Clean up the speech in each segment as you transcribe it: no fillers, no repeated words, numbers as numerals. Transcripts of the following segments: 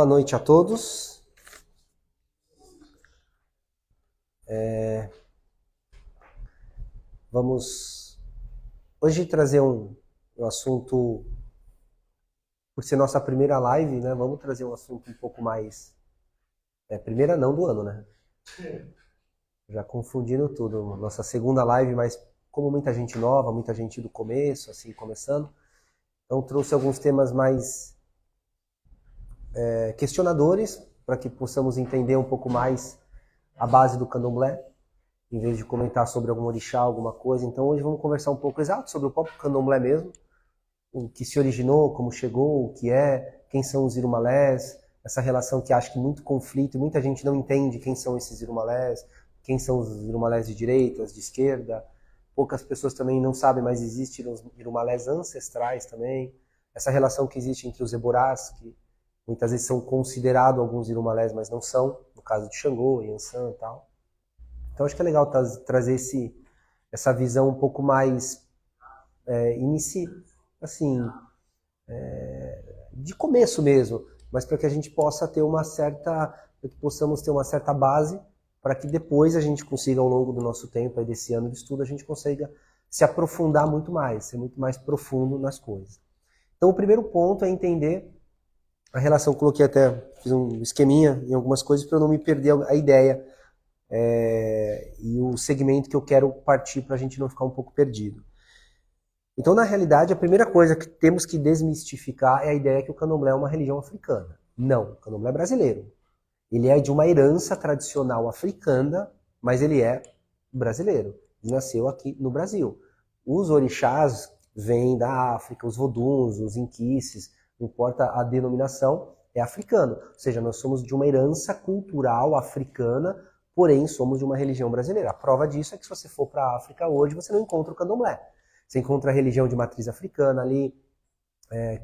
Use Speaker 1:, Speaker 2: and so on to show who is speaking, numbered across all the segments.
Speaker 1: noite a todos. Vamos hoje trazer um assunto, por ser nossa primeira live, né? Vamos trazer um assunto um pouco mais... primeira não do ano, né? Já confundindo tudo. Nossa segunda live, mas como muita gente nova, muita gente do começo, assim, começando. Então trouxe alguns temas mais questionadores, para que possamos entender um pouco mais a base do candomblé, em vez de comentar sobre algum orixá, alguma coisa. Então hoje vamos conversar um pouco exato sobre o próprio candomblé mesmo, o que se originou, como chegou, o que é, quem são os irumalés, essa relação que acho que muito conflito, muita gente não entende quem são esses irumalés, quem são os irumalés de direita, de esquerda. Poucas pessoas também não sabem, mas existem os irumalés ancestrais também. Essa relação que existe entre os eborás, que muitas vezes são considerados alguns irumalés, mas não são, no caso de Xangô, Yansan e tal. Então acho que é legal trazer essa visão um pouco mais de começo mesmo, mas para que a gente possa ter possamos ter uma certa base, para que depois a gente consiga, ao longo do nosso tempo, aí desse ano de estudo, a gente consiga se aprofundar muito mais, ser muito mais profundo nas coisas. Então o primeiro ponto é entender a relação, coloquei até, fiz um esqueminha em algumas coisas para eu não me perder a ideia e o segmento que eu quero partir para a gente não ficar um pouco perdido. Então, na realidade, a primeira coisa que temos que desmistificar é a ideia que o candomblé é uma religião africana. Não, o candomblé é brasileiro. Ele é de uma herança tradicional africana, mas ele é brasileiro. Ele nasceu aqui no Brasil. Os orixás vêm da África, os voduns, os inquices, não importa a denominação, é africano. Ou seja, nós somos de uma herança cultural africana, porém somos de uma religião brasileira. A prova disso é que se você for para a África hoje, você não encontra o candomblé. Você encontra a religião de matriz africana ali,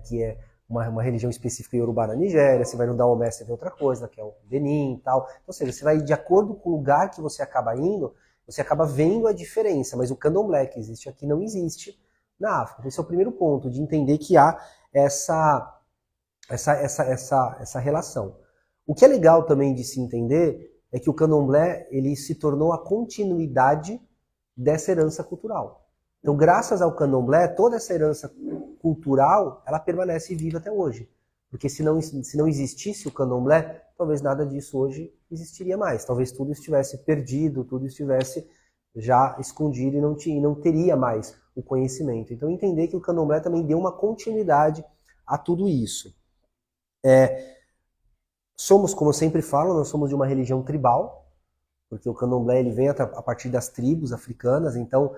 Speaker 1: que é uma religião específica iorubá na Nigéria. Você vai no Daomé, você vê outra coisa, que é o Benin e tal. Ou seja, você vai de acordo com o lugar que você acaba indo, você acaba vendo a diferença. Mas o candomblé que existe aqui não existe na África. Esse é o primeiro ponto, de entender que há essa relação. O que é legal também de se entender é que o candomblé ele se tornou a continuidade dessa herança cultural. Então, graças ao candomblé, toda essa herança cultural, ela permanece viva até hoje. Porque se não existisse o candomblé, talvez nada disso hoje existiria mais. Talvez tudo estivesse perdido, tudo estivesse já escondido e não teria mais o conhecimento. Então, entender que o candomblé também deu uma continuidade a tudo isso. Somos, como eu sempre falo, nós somos de uma religião tribal, porque o candomblé ele vem a partir das tribos africanas, então...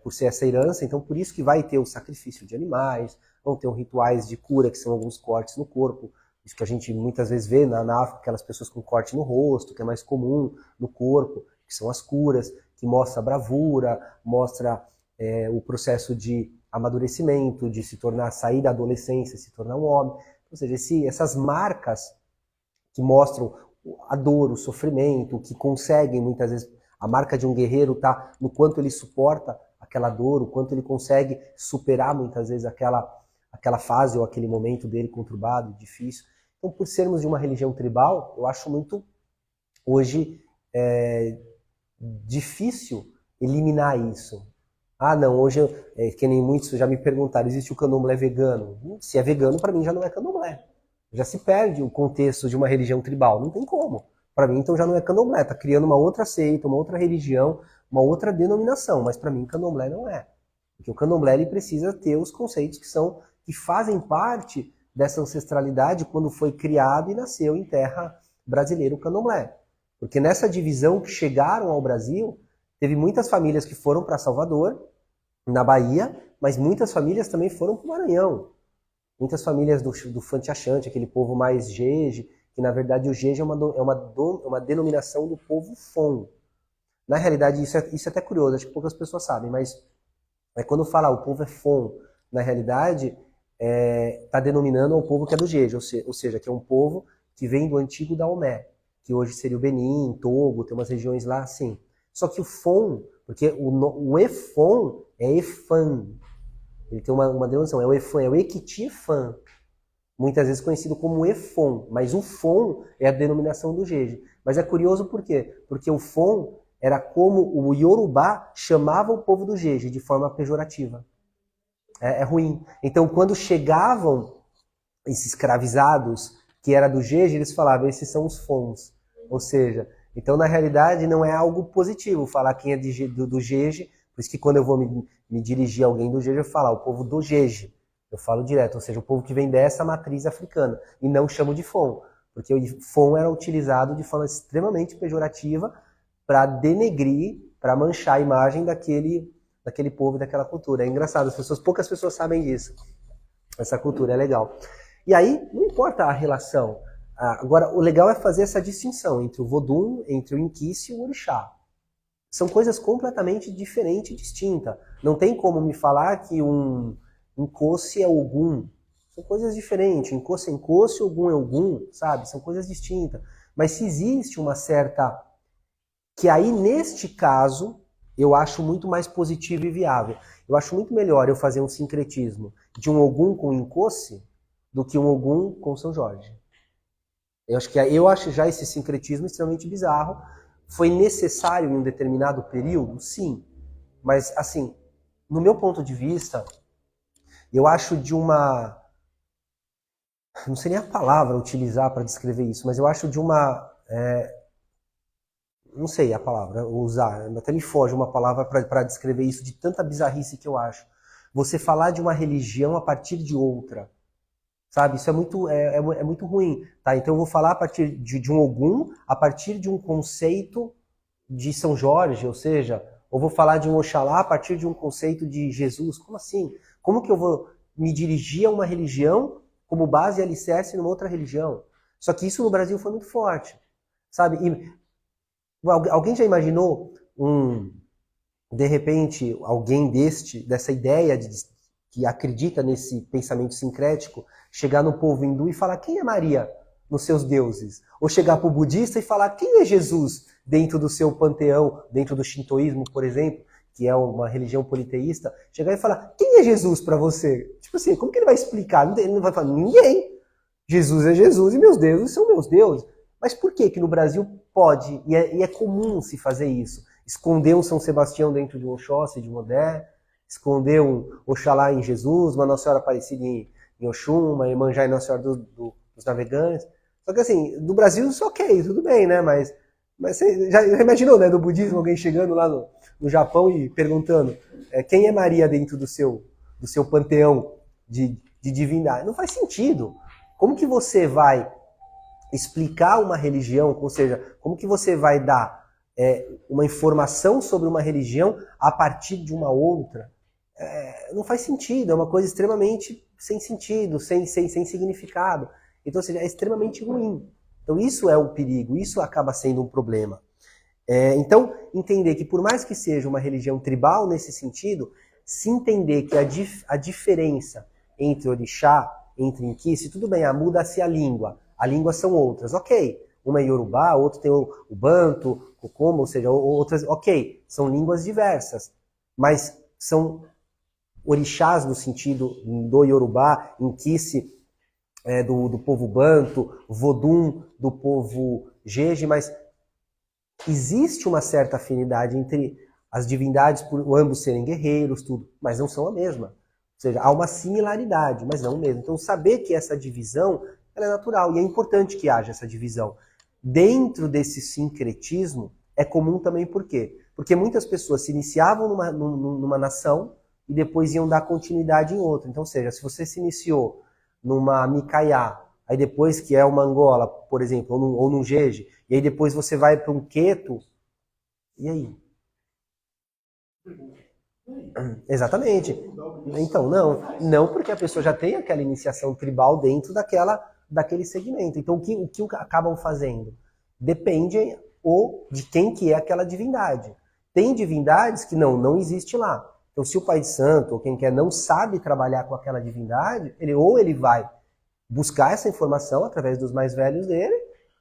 Speaker 1: por ser essa herança, então por isso que vai ter o sacrifício de animais, vão ter rituais de cura, que são alguns cortes no corpo, isso que a gente muitas vezes vê na África, aquelas pessoas com corte no rosto, que é mais comum no corpo, que são as curas, que mostra a bravura, mostra o processo de amadurecimento, de sair da adolescência, se tornar um homem. Ou seja, essas marcas que mostram a dor, o sofrimento, que conseguem muitas vezes... A marca de um guerreiro está no quanto ele suporta aquela dor, o quanto ele consegue superar muitas vezes aquela fase ou aquele momento dele conturbado, difícil. Então, por sermos de uma religião tribal, eu acho muito, hoje, difícil eliminar isso. Ah, não, hoje, que nem muitos já me perguntaram, existe o candomblé vegano? Se é vegano, para mim já não é candomblé. Já se perde o contexto de uma religião tribal, não tem como. Para mim, então, já não é candomblé, está criando uma outra seita, uma outra religião, uma outra denominação, mas para mim, candomblé não é. Porque o candomblé ele precisa ter os conceitos que fazem parte dessa ancestralidade quando foi criado e nasceu em terra brasileira o candomblé. Porque nessa divisão que chegaram ao Brasil, teve muitas famílias que foram para Salvador, na Bahia, mas muitas famílias também foram para o Maranhão. Muitas famílias do Fanti-Axante, aquele povo mais jeje, que na verdade o jeje é uma denominação do povo Fon. Na realidade, isso é até curioso, acho que poucas pessoas sabem, mas quando fala o povo é Fon, na realidade está denominando o povo que é do jeje, ou seja, que é um povo que vem do antigo Daomé, que hoje seria o Benin, Togo, tem umas regiões lá assim. Só que o Fon, porque o Efon é Efan, ele tem uma denominação, é o Efan, é o Equiti Efan. muitas vezes conhecido como Efon, mas o Fon é a denominação do Jeje. Mas é curioso por quê? Porque o Fon era como o Yorubá chamava o povo do Jeje, de forma pejorativa. É ruim. Então, quando chegavam esses escravizados, que era do Jeje, eles falavam, esses são os Fons. Ou seja, então na realidade não é algo positivo falar quem é do Jeje, por isso que quando eu vou me dirigir a alguém do Jeje, eu falo, o povo do Jeje. Eu falo direto, ou seja, o povo que vem dessa matriz africana, e não chamo de Fon, porque o Fon era utilizado de forma extremamente pejorativa para denegrir, para manchar a imagem daquele povo e daquela cultura. É engraçado, poucas pessoas sabem disso. Essa cultura é legal. E aí, não importa a relação. Agora, o legal é fazer essa distinção entre o Vodun, entre o Inquice e o Orixá. São coisas completamente diferentes e distintas. Não tem como me falar que um Nkosi é Ogum. São coisas diferentes. Nkosi é Nkosi, Ogum é Ogum, sabe? São coisas distintas. Mas se existe uma certa... Que aí, neste caso, eu acho muito mais positivo e viável. Eu acho muito melhor eu fazer um sincretismo de um Ogum com Nkosi do que um Ogum com São Jorge. Eu acho já esse sincretismo extremamente bizarro. Foi necessário em um determinado período? Sim. Mas, assim, no meu ponto de vista, eu acho de uma... Não sei nem a palavra utilizar para descrever isso, mas eu acho de uma... Não sei a palavra usar, até me foge uma palavra para descrever isso, de tanta bizarrice que eu acho. Você falar de uma religião a partir de outra. Sabe, isso é muito ruim. Tá? Então eu vou falar a partir de um Ogum, a partir de um conceito de São Jorge, ou seja, ou vou falar de um Oxalá a partir de um conceito de Jesus. Como assim? Como que eu vou me dirigir a uma religião como base e alicerce numa outra religião? Só que isso no Brasil foi muito forte. Sabe? E alguém já imaginou de repente, alguém dessa ideia que acredita nesse pensamento sincrético, chegar no povo hindu e falar quem é Maria nos seus deuses? Ou chegar para o budista e falar quem é Jesus dentro do seu panteão, dentro do shintoísmo, por exemplo, que é uma religião politeísta, chegar e falar quem é Jesus para você? Tipo assim, como que ele vai explicar? Ele não vai falar ninguém. Jesus é Jesus e meus deuses são meus deuses. Mas por que no Brasil pode, e é comum se fazer isso? Esconder um São Sebastião dentro de um Oxóssi, de um Odé, esconder um Oxalá em Jesus, uma Nossa Senhora Aparecida em Oxum, uma Iemanjá em Nossa Senhora dos Navegantes. Só que assim, do Brasil isso ok, tudo bem, né? Mas você já imaginou, né, do budismo, alguém chegando lá no Japão e perguntando quem é Maria dentro do seu panteão de divindade? Não faz sentido. Como que você vai explicar uma religião, ou seja, como que você vai dar uma informação sobre uma religião a partir de uma outra? Não faz sentido, é uma coisa extremamente sem sentido, sem significado. Então, ou seja, é extremamente ruim. Então, isso é o perigo, isso acaba sendo um problema. Então, entender que por mais que seja uma religião tribal nesse sentido, se entender que a diferença entre orixá, entre inquice, tudo bem, muda-se a língua são outras, ok. Uma é Yorubá, outra tem o Banto, o Como, ou seja, outras, ok. São línguas diversas, mas são orixás no sentido do Yorubá, Inquice do povo Banto, Vodun do povo Jeje, mas existe uma certa afinidade entre as divindades, por ambos serem guerreiros, tudo, mas não são a mesma. Ou seja, há uma similaridade, mas não o mesmo. Então, saber que essa divisão ela é natural, e é importante que haja essa divisão. Dentro desse sincretismo, é comum também por quê? Porque muitas pessoas se iniciavam numa nação e depois iam dar continuidade em outra. Então, ou seja, se você se iniciou numa Micaiá, aí depois que é uma Angola, por exemplo, ou num Jeje, e aí depois você vai para um Queto, e aí? Exatamente. Então, não porque a pessoa já tem aquela iniciação tribal dentro daquele segmento. Então, o que acabam fazendo? Depende de quem que é aquela divindade. Tem divindades que não existe lá. Então, se o pai de santo ou quem quer não sabe trabalhar com aquela divindade, ele vai buscar essa informação através dos mais velhos dele,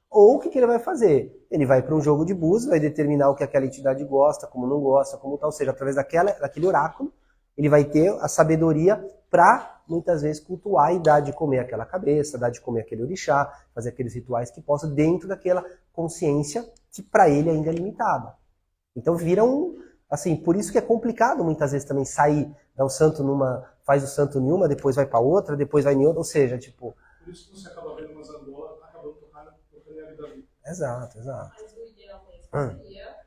Speaker 1: ou o que ele vai fazer? Ele vai para um jogo de búzios, vai determinar o que aquela entidade gosta, como não gosta, como tal, ou seja, através daquele oráculo, ele vai ter a sabedoria para, muitas vezes, cultuar e dar de comer aquela cabeça, dar de comer aquele orixá, fazer aqueles rituais que possam dentro daquela consciência que para ele ainda é limitada. Então vira assim, por isso que é complicado muitas vezes também sair, dar o santo faz o santo em uma, depois vai para outra, depois vai em outra, ou seja, tipo...
Speaker 2: Por isso que você acaba vendo umas Angola, acabando tocando a vida.
Speaker 1: Exato.
Speaker 3: Mas o ideal mesmo seria,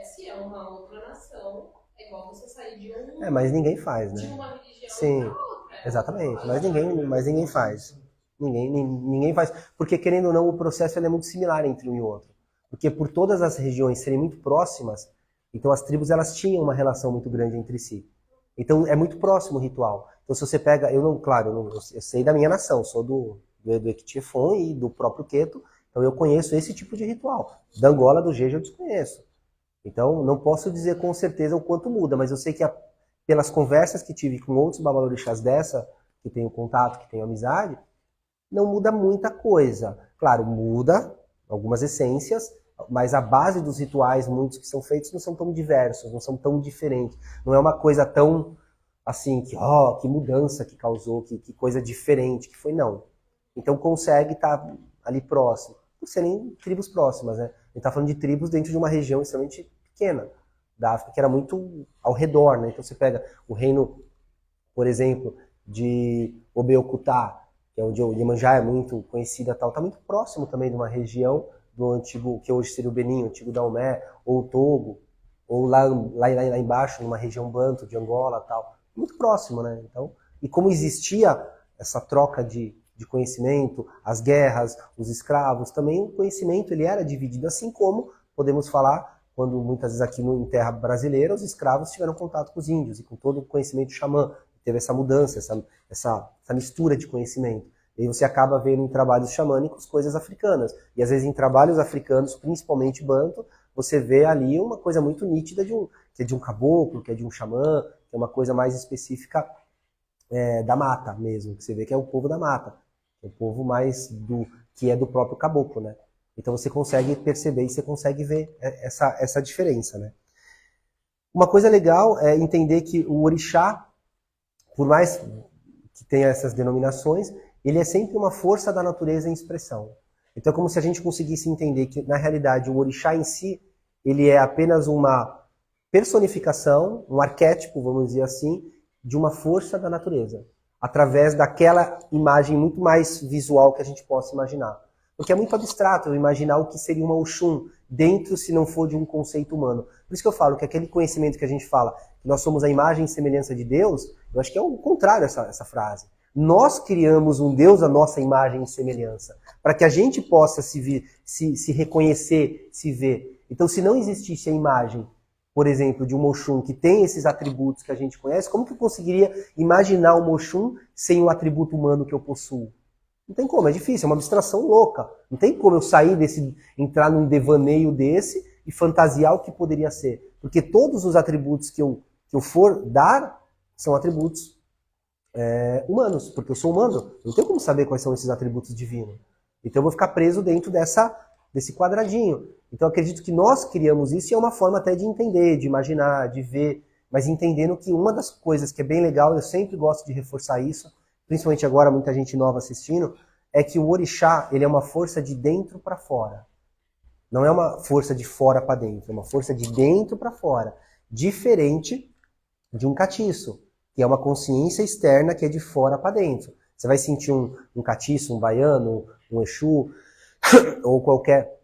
Speaker 3: se é uma outra nação, é igual você sair de
Speaker 1: mas ninguém faz, né?
Speaker 3: De uma religião
Speaker 1: Sim,
Speaker 3: para outra.
Speaker 1: Exatamente, mas ninguém faz. Ninguém faz. Porque, querendo ou não, o processo é muito similar entre um e outro. Porque por todas as regiões serem muito próximas, então as tribos elas tinham uma relação muito grande entre si. Então é muito próximo o ritual. Então se você pega, eu sei da minha nação, sou do Equitifon e do próprio Queto, então eu conheço esse tipo de ritual. Da Angola, do Jeje eu desconheço. Então não posso dizer com certeza o quanto muda, mas eu sei que pelas conversas que tive com outros babalorixás dessa, que tenho contato, que tenho amizade, não muda muita coisa. Claro, muda algumas essências, mas a base dos rituais, muitos que são feitos, não são tão diversos, não são tão diferentes. Não é uma coisa tão assim, que mudança que causou, que coisa diferente que foi, não. Então consegue estar ali próximo. Por serem tribos próximas, né? A gente está falando de tribos dentro de uma região extremamente pequena da África, que era muito ao redor, né? Então você pega o reino, por exemplo, de Obeokutá, que é onde o Iemanjá é muito conhecida, está muito próximo também de uma região do antigo, que hoje seria o Benin, o antigo Daomé, ou o Togo, ou lá embaixo, numa região Banto, de Angola tal. Muito próximo, né? Então, e como existia essa troca de conhecimento, as guerras, os escravos, também o conhecimento ele era dividido, assim como podemos falar, quando muitas vezes aqui em terra brasileira, os escravos tiveram contato com os índios, e com todo o conhecimento xamã, teve essa mudança, essa mistura de conhecimento. E aí você acaba vendo em trabalhos xamânicos coisas africanas. E às vezes em trabalhos africanos, principalmente banto, você vê ali uma coisa muito nítida que é de um caboclo, que é de um xamã, que é uma coisa mais específica da mata mesmo, que você vê que é o povo da mata. É o povo mais que é do próprio caboclo, né? Então você consegue perceber e você consegue ver essa diferença, né? Uma coisa legal é entender que o orixá, por mais que tenha essas denominações, ele é sempre uma força da natureza em expressão. Então é como se a gente conseguisse entender que, na realidade, o orixá em si, ele é apenas uma personificação, um arquétipo, vamos dizer assim, de uma força da natureza, através daquela imagem muito mais visual que a gente possa imaginar. Porque é muito abstrato eu imaginar o que seria uma Oxum dentro, se não for de um conceito humano. Por isso que eu falo que aquele conhecimento que a gente fala, que nós somos a imagem e semelhança de Deus, eu acho que é o contrário essa frase. Nós criamos um Deus à nossa imagem e semelhança, para que a gente possa se reconhecer, se ver. Então, se não existisse a imagem, por exemplo, de um Oxum que tem esses atributos que a gente conhece, como que eu conseguiria imaginar um Oxum sem o atributo humano que eu possuo? Não tem como, é difícil, é uma abstração louca. Não tem como eu sair entrar num devaneio desse e fantasiar o que poderia ser. Porque todos os atributos que eu for dar são atributos humanos, porque eu sou humano. Eu não tenho como saber quais são esses atributos divinos. Então eu vou ficar preso dentro desse quadradinho. Então eu acredito que nós criamos isso e é uma forma até de entender, de imaginar, de ver, mas entendendo que uma das coisas que é bem legal, eu sempre gosto de reforçar isso, principalmente agora, muita gente nova assistindo, é que o orixá ele é uma força de dentro para fora. Não é uma força de fora para dentro, é uma força de dentro para fora. Diferente de um catiço, que é uma consciência externa que é de fora para dentro. Você vai sentir um catiço, um baiano, um exu, ou qualquer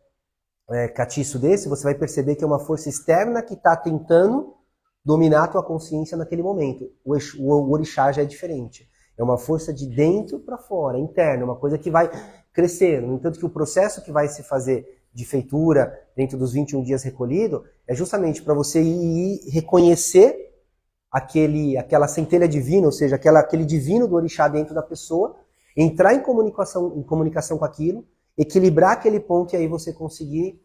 Speaker 1: catiço desse, você vai perceber que é uma força externa que está tentando dominar a tua consciência naquele momento. O orixá já é diferente. É uma força de dentro para fora, interna, uma coisa que vai crescer. No entanto, que o processo que vai se fazer de feitura dentro dos 21 dias recolhido é justamente para você ir reconhecer aquela centelha divina, ou seja, aquele divino do orixá dentro da pessoa, entrar em comunicação com aquilo, equilibrar aquele ponto e aí você conseguir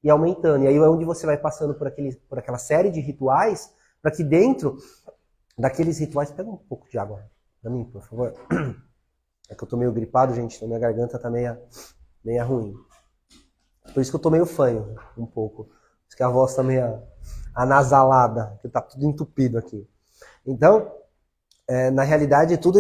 Speaker 1: ir aumentando. E aí é onde você vai passando por aquela série de rituais, para que dentro daqueles rituais... Pega um pouco de água pra mim, por favor. É que eu tô meio gripado, gente, então minha garganta tá meio ruim. Por isso que eu tô meio fanho, um pouco. Por isso que a voz tá meio anasalada, que tá tudo entupido aqui. Então, na realidade, tudo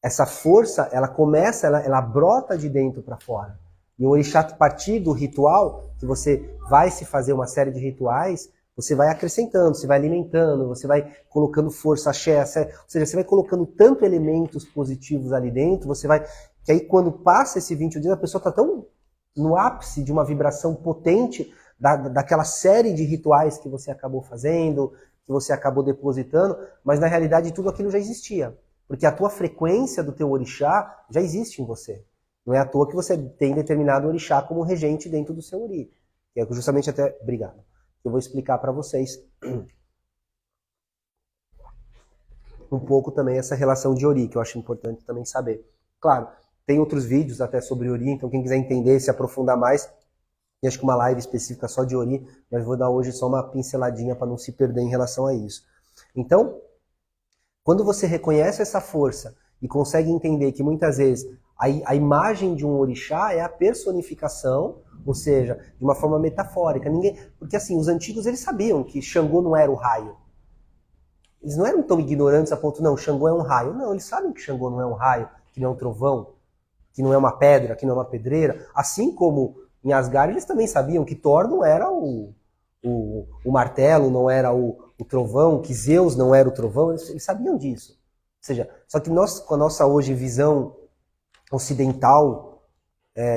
Speaker 1: essa força, ela começa, ela brota de dentro para fora. E o orixá, a partir do ritual, que você vai se fazer uma série de rituais, você vai acrescentando, você vai alimentando, você vai colocando força, axé, ou seja, você vai colocando tanto elementos positivos ali dentro, você vai... Que aí quando passa esse 21 dias, a pessoa está tão no ápice de uma vibração potente daquela série de rituais que você acabou fazendo, que você acabou depositando, mas na realidade tudo aquilo já existia. Porque a tua frequência do teu orixá já existe em você. Não é à toa que você tem determinado orixá como regente dentro do seu ori. Que é justamente até... Obrigado. Eu vou explicar para vocês um pouco também essa relação de ori, que eu acho importante também saber. Claro, tem outros vídeos até sobre ori, então quem quiser entender, se aprofundar mais, tem acho que uma live específica só de ori, mas vou dar hoje só uma pinceladinha para não se perder em relação a isso. Então, quando você reconhece essa força e consegue entender que muitas vezes a imagem de um orixá é a personificação, ou seja, de uma forma metafórica. Porque assim, os antigos eles sabiam que Xangô não era o raio. Eles não eram tão ignorantes a ponto, não, Xangô é um raio. Não, eles sabem que Xangô não é um raio, que não é um trovão, que não é uma pedra, que não é uma pedreira. Assim como em Asgard eles também sabiam que Thor não era o martelo, não era o trovão, que Zeus não era o trovão, eles sabiam disso. Ou seja, só que nós, com a nossa hoje visão ocidental,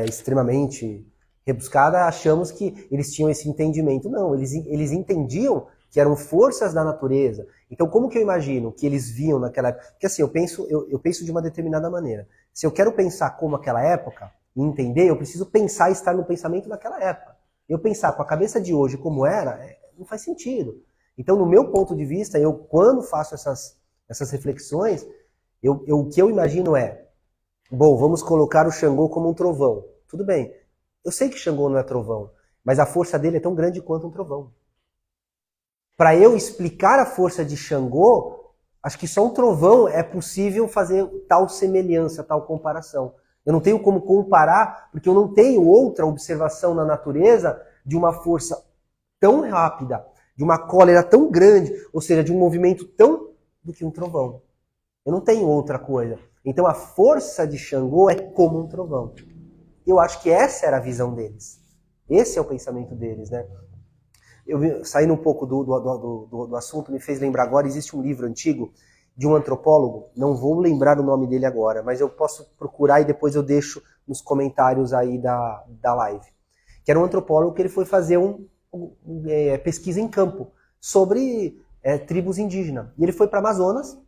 Speaker 1: extremamente rebuscada, achamos que eles tinham esse entendimento. Não, eles entendiam que eram forças da natureza. Então, como que eu imagino que eles viam naquela época? Porque assim, eu penso de uma determinada maneira. Se eu quero pensar como aquela época, e entender, eu preciso pensar e estar no pensamento daquela época. Eu pensar com a cabeça de hoje como era, não faz sentido. Então, no meu ponto de vista, eu quando faço essas reflexões, o que eu imagino bom, vamos colocar o Xangô como um trovão. Tudo bem, eu sei que Xangô não é trovão, mas a força dele é tão grande quanto um trovão. Para eu explicar a força de Xangô, acho que só um trovão é possível fazer tal semelhança, tal comparação. Eu não tenho como comparar, porque eu não tenho outra observação na natureza de uma força tão rápida, de uma cólera tão grande, ou seja, de um movimento tão do que um trovão. Eu não tenho outra coisa. Então a força de Xangô é como um trovão. Eu acho que essa era a visão deles. Esse é o pensamento deles, né? Saindo um pouco do assunto, me fez lembrar agora, existe um livro antigo de um antropólogo, não vou lembrar o nome dele agora, mas eu posso procurar e depois eu deixo nos comentários aí da live. Que era um antropólogo que ele foi fazer pesquisa em campo sobre tribos indígenas. E ele foi para Amazonas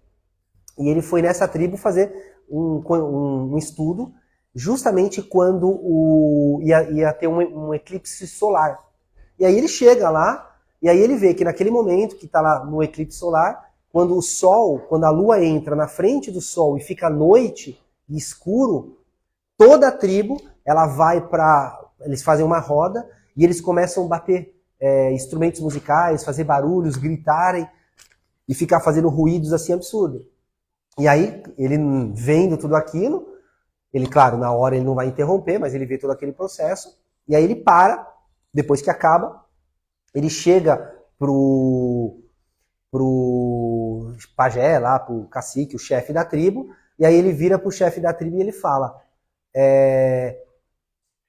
Speaker 1: e ele foi nessa tribo fazer um estudo justamente quando ia ter um eclipse solar. E aí ele chega lá, e aí ele vê que naquele momento que está lá no eclipse solar, quando o sol, quando a lua entra na frente do sol e fica noite e escuro, toda a tribo, ela vai eles fazem uma roda e eles começam a bater instrumentos musicais, fazer barulhos, gritarem e ficar fazendo ruídos assim absurdos. E aí, ele vendo tudo aquilo, ele, claro, na hora ele não vai interromper, mas ele vê todo aquele processo, e aí ele para, depois que acaba, ele chega pro pajé lá, pro cacique, o chefe da tribo, e aí ele vira pro chefe da tribo e ele fala,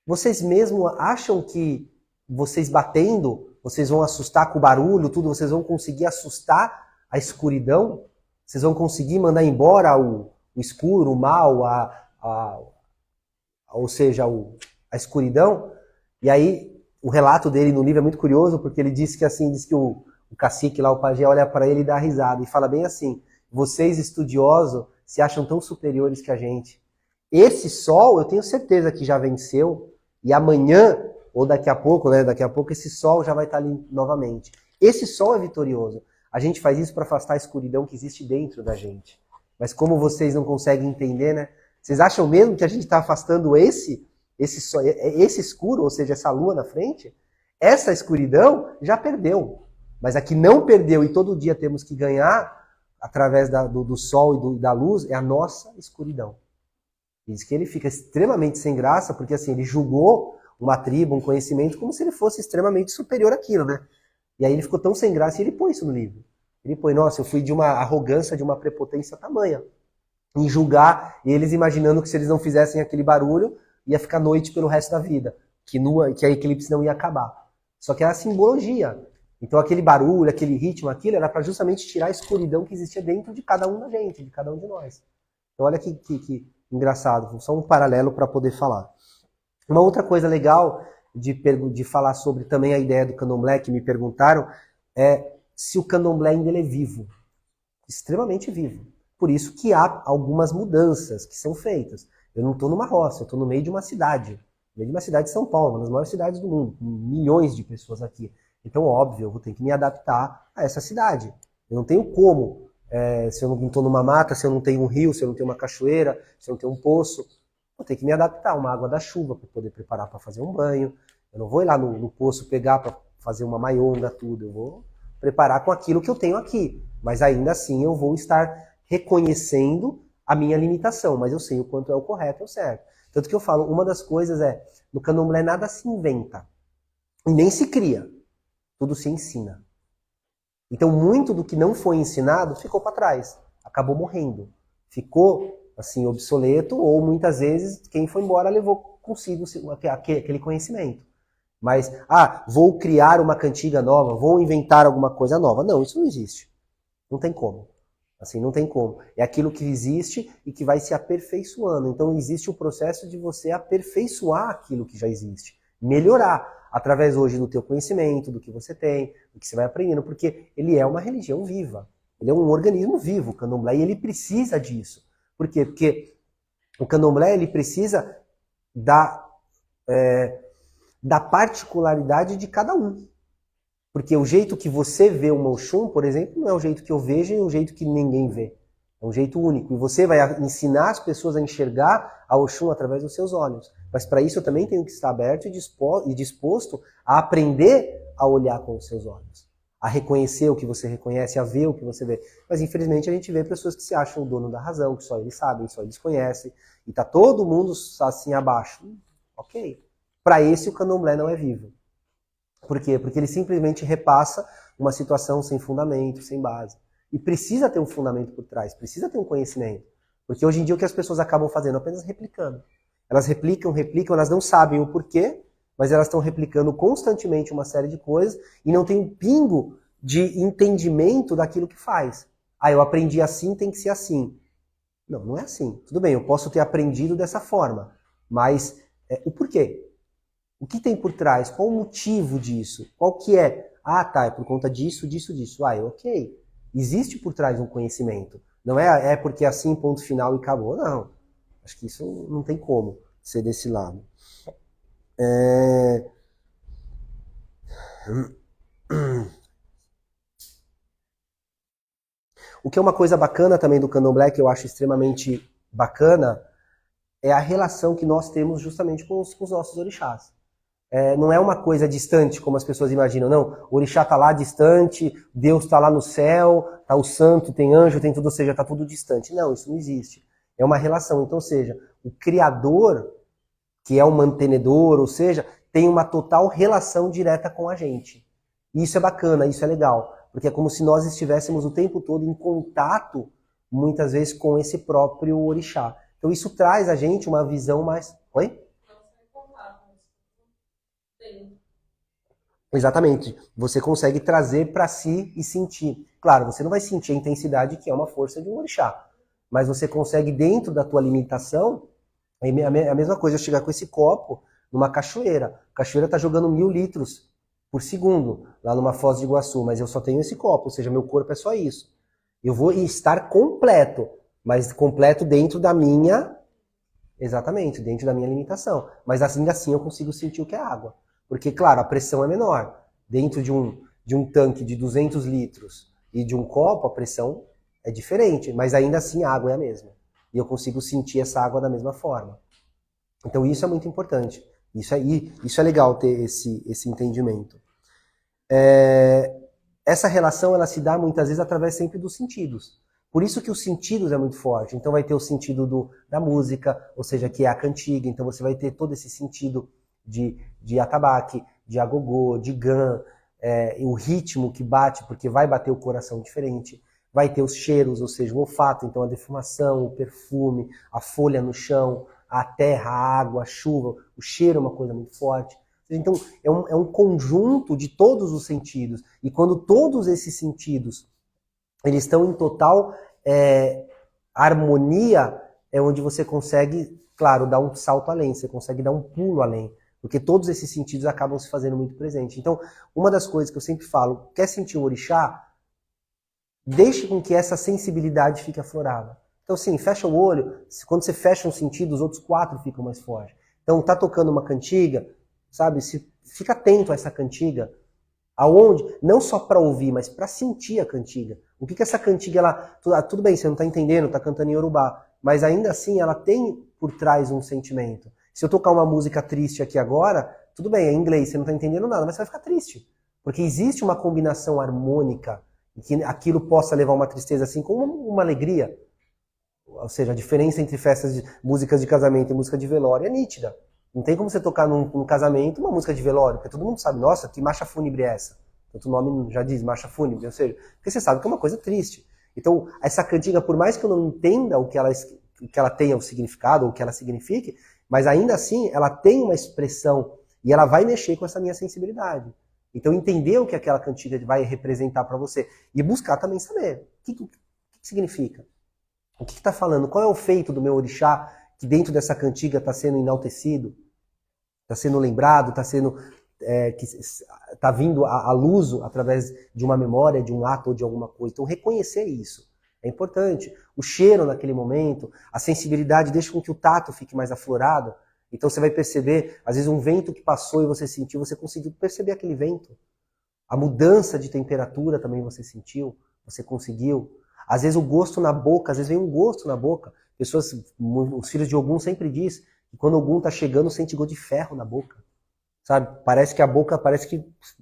Speaker 1: vocês mesmo acham que vocês batendo, vocês vão assustar com o barulho, tudo, vocês vão conseguir assustar a escuridão? Vocês vão conseguir mandar embora o escuro, o mal, ou seja, a escuridão? E aí, o relato dele no livro é muito curioso, porque ele diz que o cacique lá, o pajé, olha para ele e dá risada, e fala bem assim, vocês estudiosos se acham tão superiores que a gente. Esse sol, eu tenho certeza que já venceu, e amanhã, ou daqui a pouco, né, esse sol já vai estar ali novamente. Esse sol é vitorioso. A gente faz isso para afastar a escuridão que existe dentro da gente. Mas como vocês não conseguem entender, né? Vocês acham mesmo que a gente está afastando esse escuro, ou seja, essa lua na frente? Essa escuridão já perdeu. Mas a que não perdeu e todo dia temos que ganhar, através do sol e da luz, é a nossa escuridão. Diz que ele fica extremamente sem graça, porque assim, ele julgou uma tribo, um conhecimento, como se ele fosse extremamente superior àquilo, né? E aí ele ficou tão sem graça e ele põe isso no livro. Ele põe, nossa, eu fui de uma arrogância, de uma prepotência tamanha, em julgar eles imaginando que se eles não fizessem aquele barulho, ia ficar noite pelo resto da vida, que a eclipse não ia acabar. Só que era a simbologia. Então aquele barulho, aquele ritmo, aquilo era para justamente tirar a escuridão que existia dentro de cada um da gente, de cada um de nós. Então olha que engraçado, só um paralelo para poder falar. Uma outra coisa legal de falar sobre também a ideia do candomblé, que me perguntaram, é se o candomblé ainda ele é vivo. Extremamente vivo. Por isso que há algumas mudanças que são feitas. Eu não estou numa roça, eu estou no meio de uma cidade. No meio de uma cidade de São Paulo, uma das maiores cidades do mundo, com milhões de pessoas aqui. Então, óbvio, eu vou ter que me adaptar a essa cidade. Eu não tenho como, se eu não estou numa mata, se eu não tenho um rio, se eu não tenho uma cachoeira, se eu não tenho um poço, vou ter que me adaptar a uma água da chuva para poder preparar para fazer um banho. Eu não vou ir lá no poço pegar para fazer uma maionga, tudo. Eu vou preparar com aquilo que eu tenho aqui. Mas ainda assim eu vou estar reconhecendo a minha limitação, mas eu sei o quanto é o correto e o certo. Tanto que eu falo, uma das coisas no candomblé nada se inventa e nem se cria, tudo se ensina. Então muito do que não foi ensinado ficou para trás, acabou morrendo, ficou assim obsoleto ou muitas vezes quem foi embora levou consigo aquele conhecimento. Mas, vou criar uma cantiga nova, vou inventar alguma coisa nova. Não, isso não existe. Não tem como. Assim, não tem como. É aquilo que existe e que vai se aperfeiçoando. Então existe o processo de você aperfeiçoar aquilo que já existe. Melhorar. Através hoje do teu conhecimento, do que você tem, do que você vai aprendendo. Porque ele é uma religião viva. Ele é um organismo vivo, o candomblé, e ele precisa disso. Por quê? Porque o candomblé ele precisa da particularidade de cada um. Porque o jeito que você vê o Oxum, por exemplo, não é o jeito que eu vejo e o jeito que ninguém vê. É um jeito único. E você vai ensinar as pessoas a enxergar a Oxum através dos seus olhos. Mas para isso eu também tenho que estar aberto e disposto a aprender a olhar com os seus olhos. A reconhecer o que você reconhece, a ver o que você vê. Mas infelizmente a gente vê pessoas que se acham o dono da razão, que só eles sabem, só eles conhecem. E tá todo mundo assim abaixo. Ok. Para esse o candomblé não é vivo. Por quê? Porque ele simplesmente repassa uma situação sem fundamento, sem base. E precisa ter um fundamento por trás, precisa ter um conhecimento. Porque hoje em dia o que as pessoas acabam fazendo? Apenas replicando. Elas replicam, elas não sabem o porquê, mas elas estão replicando constantemente uma série de coisas e não tem um pingo de entendimento daquilo que faz. Eu aprendi assim, tem que ser assim. Não, não é assim. Tudo bem, eu posso ter aprendido dessa forma, mas o porquê? O que tem por trás? Qual o motivo disso? Qual que é? É por conta disso, disso, disso. Ok. Existe por trás um conhecimento. Não é porque é assim, ponto final e acabou. Não. Acho que isso não tem como ser desse lado. O que é uma coisa bacana também do candomblé, que eu acho extremamente bacana, é a relação que nós temos justamente com os nossos orixás. Não é uma coisa distante, como as pessoas imaginam. Não, o orixá está lá distante, Deus está lá no céu, tá o santo, tem anjo, tem tudo, ou seja, está tudo distante. Não, isso não existe. É uma relação. Então, ou seja, o Criador, que é o mantenedor, ou seja, tem uma total relação direta com a gente. E isso é bacana, isso é legal, porque é como se nós estivéssemos o tempo todo em contato, muitas vezes, com esse próprio orixá. Então isso traz a gente uma visão mais... Oi? Exatamente. Você consegue trazer para si e sentir. Claro, você não vai sentir a intensidade que é uma força de um orixá, mas você consegue, dentro da tua limitação, é a mesma coisa eu chegar com esse copo numa cachoeira. A cachoeira está jogando 1000 litros por segundo, lá numa Foz do Iguaçu, mas eu só tenho esse copo, ou seja, meu corpo é só isso. Eu vou estar completo, mas completo dentro da minha... Exatamente, dentro da minha limitação. Mas ainda assim eu consigo sentir o que é água. Porque, claro, a pressão é menor. Dentro de um tanque de 200 litros e de um copo, a pressão é diferente, mas ainda assim a água é a mesma. E eu consigo sentir essa água da mesma forma. Então isso é muito importante. Isso é legal ter esse entendimento. Essa relação ela se dá muitas vezes através sempre dos sentidos. Por isso que os sentidos é muito forte. Então vai ter o sentido da música, ou seja, que é a cantiga. Então você vai ter todo esse sentido de atabaque, de agogô, de gan, o ritmo que bate, porque vai bater o coração diferente. Vai ter os cheiros, ou seja, o olfato, então a defumação, o perfume, a folha no chão, a terra, a água, a chuva, o cheiro é uma coisa muito forte. Então, é um conjunto de todos os sentidos. E quando todos esses sentidos eles estão em total harmonia, é onde você consegue, claro, dar um salto além, você consegue dar um pulo além. Porque todos esses sentidos acabam se fazendo muito presente. Então, uma das coisas que eu sempre falo, quer sentir o orixá? Deixe com que essa sensibilidade fique aflorada. Então, sim, fecha o olho. Quando você fecha um sentido, os outros 4 ficam mais fortes. Então, tá tocando uma cantiga, sabe? Fica atento a essa cantiga. Aonde? Não só para ouvir, mas para sentir a cantiga. O que essa cantiga, tudo bem, você não está entendendo, está cantando em Yorubá, mas ainda assim ela tem por trás um sentimento. Se eu tocar uma música triste aqui agora, tudo bem, é em inglês, você não está entendendo nada, mas você vai ficar triste. Porque existe uma combinação harmônica em que aquilo possa levar uma tristeza assim como uma alegria. Ou seja, a diferença entre músicas de casamento e música de velório é nítida. Não tem como você tocar num casamento uma música de velório, porque todo mundo sabe, nossa, que marcha fúnebre é essa? Tanto o nome já diz, marcha fúnebre, ou seja, porque você sabe que é uma coisa triste. Então, essa cantiga, por mais que eu não entenda o que ela tenha o significado, ou o que ela signifique, mas ainda assim, ela tem uma expressão, e ela vai mexer com essa minha sensibilidade. Então, entender o que aquela cantiga vai representar para você, e buscar também saber o que significa. O que está falando? Qual é o feito do meu orixá que dentro dessa cantiga está sendo enaltecido? Está sendo lembrado, está vindo a luz através de uma memória, de um ato ou de alguma coisa. Então, reconhecer isso é importante. O cheiro naquele momento, a sensibilidade deixa com que o tato fique mais aflorado. Então, você vai perceber, às vezes, um vento que passou e você sentiu, você conseguiu perceber aquele vento. A mudança de temperatura também você sentiu, você conseguiu. Às vezes, o gosto na boca, às vezes vem um gosto na boca. Os filhos de Ogum sempre diz que quando Ogum está chegando, sente gosto de ferro na boca. Sabe? Parece que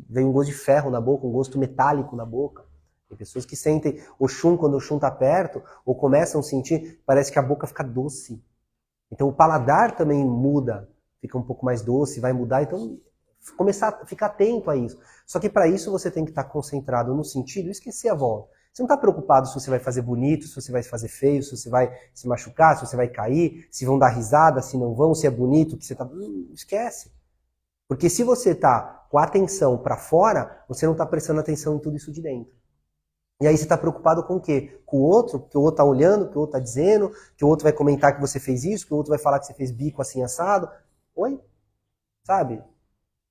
Speaker 1: vem um gosto de ferro na boca, um gosto metálico na boca. Tem pessoas que sentem Oxum quando o Oxum está perto, ou começam a sentir, parece que a boca fica doce. Então o paladar também muda, fica um pouco mais doce, vai mudar. Então começar a ficar atento a isso. Só que para isso você tem que estar concentrado no sentido e esquecer a volta. Você não está preocupado se você vai fazer bonito, se você vai fazer feio, se você vai se machucar, se você vai cair, se vão dar risada, se não vão, se é bonito, que você tá... Esquece. Porque se você está com a atenção para fora, você não está prestando atenção em tudo isso de dentro. E aí você está preocupado com o quê? Com o outro, que o outro está olhando, que o outro está dizendo, que o outro vai comentar que você fez isso, que o outro vai falar que você fez bico assim assado. Oi? Sabe?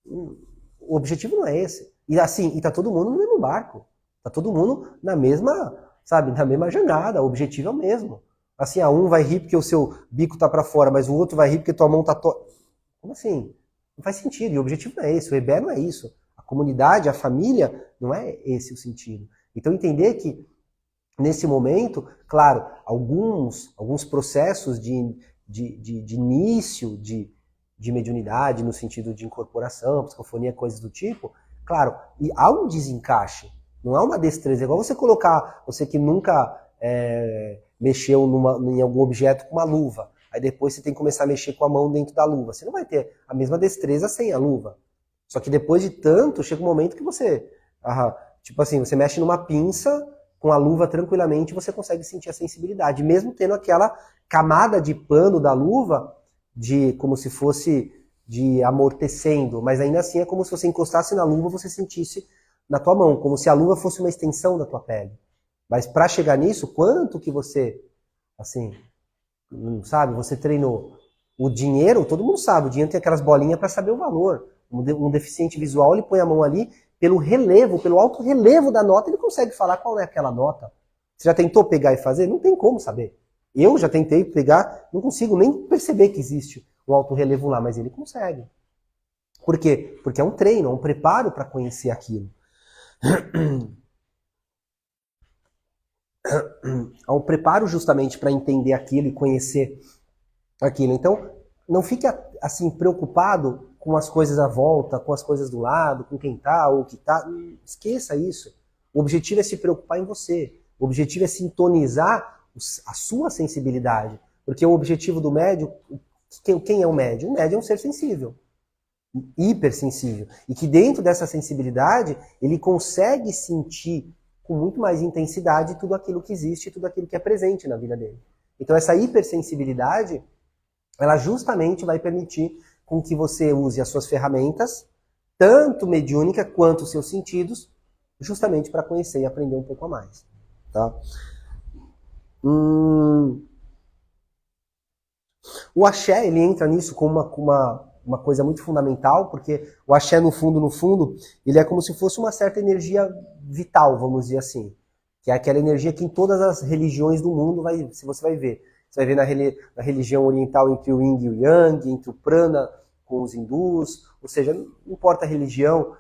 Speaker 1: O objetivo não é esse. E assim, e tá todo mundo no mesmo barco. Tá todo mundo na mesma, sabe, na mesma jornada. O objetivo é o mesmo. Assim, um vai rir porque o seu bico tá para fora, mas o outro vai rir porque tua mão tá... Como assim? Não faz sentido. E o objetivo não é esse. O EBE não é isso. A comunidade, a família, não é esse o sentido. Então entender que, nesse momento, claro, alguns processos de início de mediunidade, no sentido de incorporação, psicofonia, coisas do tipo, claro, e há um desencaixe. Não há uma destreza. É igual você colocar, você que nunca mexeu em algum objeto com uma luva. Aí depois você tem que começar a mexer com a mão dentro da luva. Você não vai ter a mesma destreza sem a luva. Só que depois de tanto, chega um momento que você... tipo assim, você mexe numa pinça com a luva tranquilamente, você consegue sentir a sensibilidade. Mesmo tendo aquela camada de pano da luva, como se fosse de amortecendo. Mas ainda assim é como se você encostasse na luva, você sentisse na tua mão. Como se a luva fosse uma extensão da tua pele. Mas para chegar nisso, quanto que você... assim... sabe, você treinou. O dinheiro, todo mundo sabe, o dinheiro tem aquelas bolinhas para saber o valor. Um deficiente visual, ele põe a mão ali, pelo relevo, pelo alto relevo da nota, ele consegue falar qual é aquela nota. Você já tentou pegar e fazer? Não tem como saber. Eu já tentei pegar, não consigo nem perceber que existe um alto relevo lá, mas ele consegue. Por quê? Porque é um treino, é um preparo para conhecer aquilo. É um preparo justamente para entender aquilo e conhecer aquilo. Então, não fique assim preocupado com as coisas à volta, com as coisas do lado, com quem tá ou o que tá. Esqueça isso. O objetivo é se preocupar em você. O objetivo é sintonizar a sua sensibilidade. Porque o objetivo do médium, quem é o médium? O médium é um ser sensível. hipersensível. E que dentro dessa sensibilidade, ele consegue sentir com muito mais intensidade tudo aquilo que existe, tudo aquilo que é presente na vida dele. Então essa hipersensibilidade, ela justamente vai permitir com que você use as suas ferramentas, tanto mediúnica quanto os seus sentidos, justamente para conhecer e aprender um pouco a mais. Tá? O axé, ele entra nisso como uma coisa muito fundamental, porque o axé, no fundo, ele é como se fosse uma certa energia vital, vamos dizer assim. Que é aquela energia que em todas as religiões do mundo você vai ver. Você vai ver na religião oriental entre o Yin e o Yang, entre o Prana com os hindus, ou seja, não importa a religião,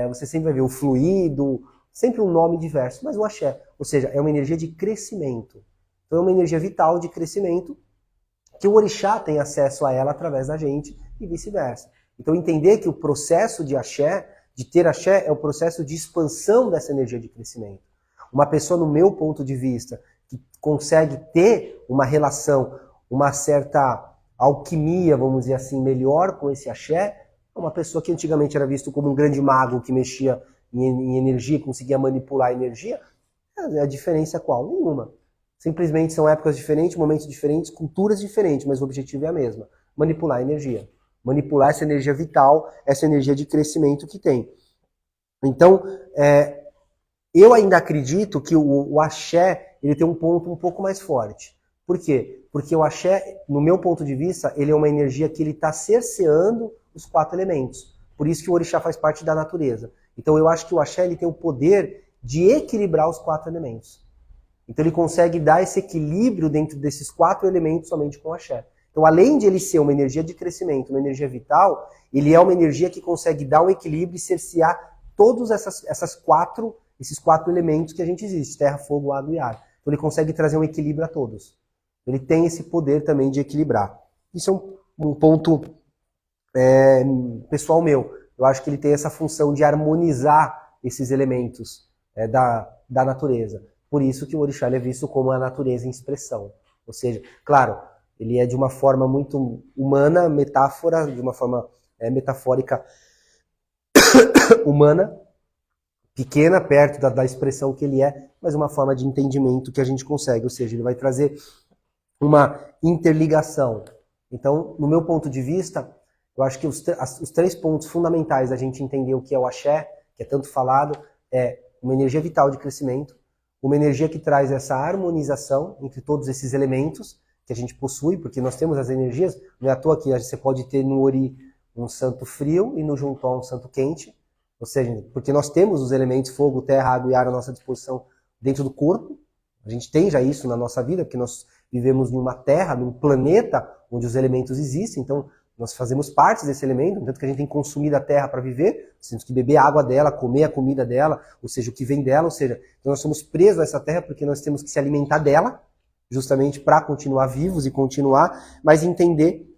Speaker 1: você sempre vai ver o fluido, sempre um nome diverso, mas o axé, ou seja, é uma energia de crescimento. Então é uma energia vital de crescimento que o orixá tem acesso a ela através da gente e vice-versa. Então entender que o processo de axé, de ter axé, é o processo de expansão dessa energia de crescimento. Uma pessoa, no meu ponto de vista, que consegue ter uma relação, uma certa alquimia, vamos dizer assim, melhor com esse axé, é uma pessoa que antigamente era visto como um grande mago que mexia em energia, conseguia manipular a energia. A diferença é qual? Nenhuma. Simplesmente são épocas diferentes, momentos diferentes, culturas diferentes, mas o objetivo é a mesma. Manipular a energia. Manipular essa energia vital, essa energia de crescimento que tem. Então, eu ainda acredito que o axé ele tem um ponto um pouco mais forte. Por quê? Porque o axé, no meu ponto de vista, ele é uma energia que ele está cerceando os 4 elementos. Por isso que o orixá faz parte da natureza. Então eu acho que o axé ele tem o poder de equilibrar os 4 elementos. Então ele consegue dar esse equilíbrio dentro desses 4 elementos somente com o axé. Então além de ele ser uma energia de crescimento, uma energia vital, ele é uma energia que consegue dar um equilíbrio e cercear todos esses 4 elementos que a gente existe, terra, fogo, água e ar. Então ele consegue trazer um equilíbrio a todos. Ele tem esse poder também de equilibrar. Isso é um ponto pessoal meu. Eu acho que ele tem essa função de harmonizar esses elementos da natureza. Por isso que o orixá é visto como a natureza em expressão. Ou seja, claro, ele é de uma forma muito humana, metáfora, de uma forma metafórica humana, pequena, perto da expressão que ele é, mas uma forma de entendimento que a gente consegue. Ou seja, ele vai trazer uma interligação. Então, no meu ponto de vista, eu acho que os 3 pontos fundamentais da gente entender o que é o axé, que é tanto falado, é uma energia vital de crescimento, uma energia que traz essa harmonização entre todos esses elementos que a gente possui, porque nós temos as energias, não é à toa que você pode ter no Ori um santo frio e no Juntó um santo quente, ou seja, porque nós temos os elementos fogo, terra, água e ar à nossa disposição dentro do corpo, a gente tem já isso na nossa vida, porque nós vivemos numa terra, num planeta onde os elementos existem, então nós fazemos parte desse elemento, tanto que a gente tem consumido a terra para viver, nós temos que beber a água dela, comer a comida dela, ou seja, o que vem dela, ou seja, então nós somos presos a essa terra porque nós temos que se alimentar dela, justamente para continuar vivos e continuar, mas entender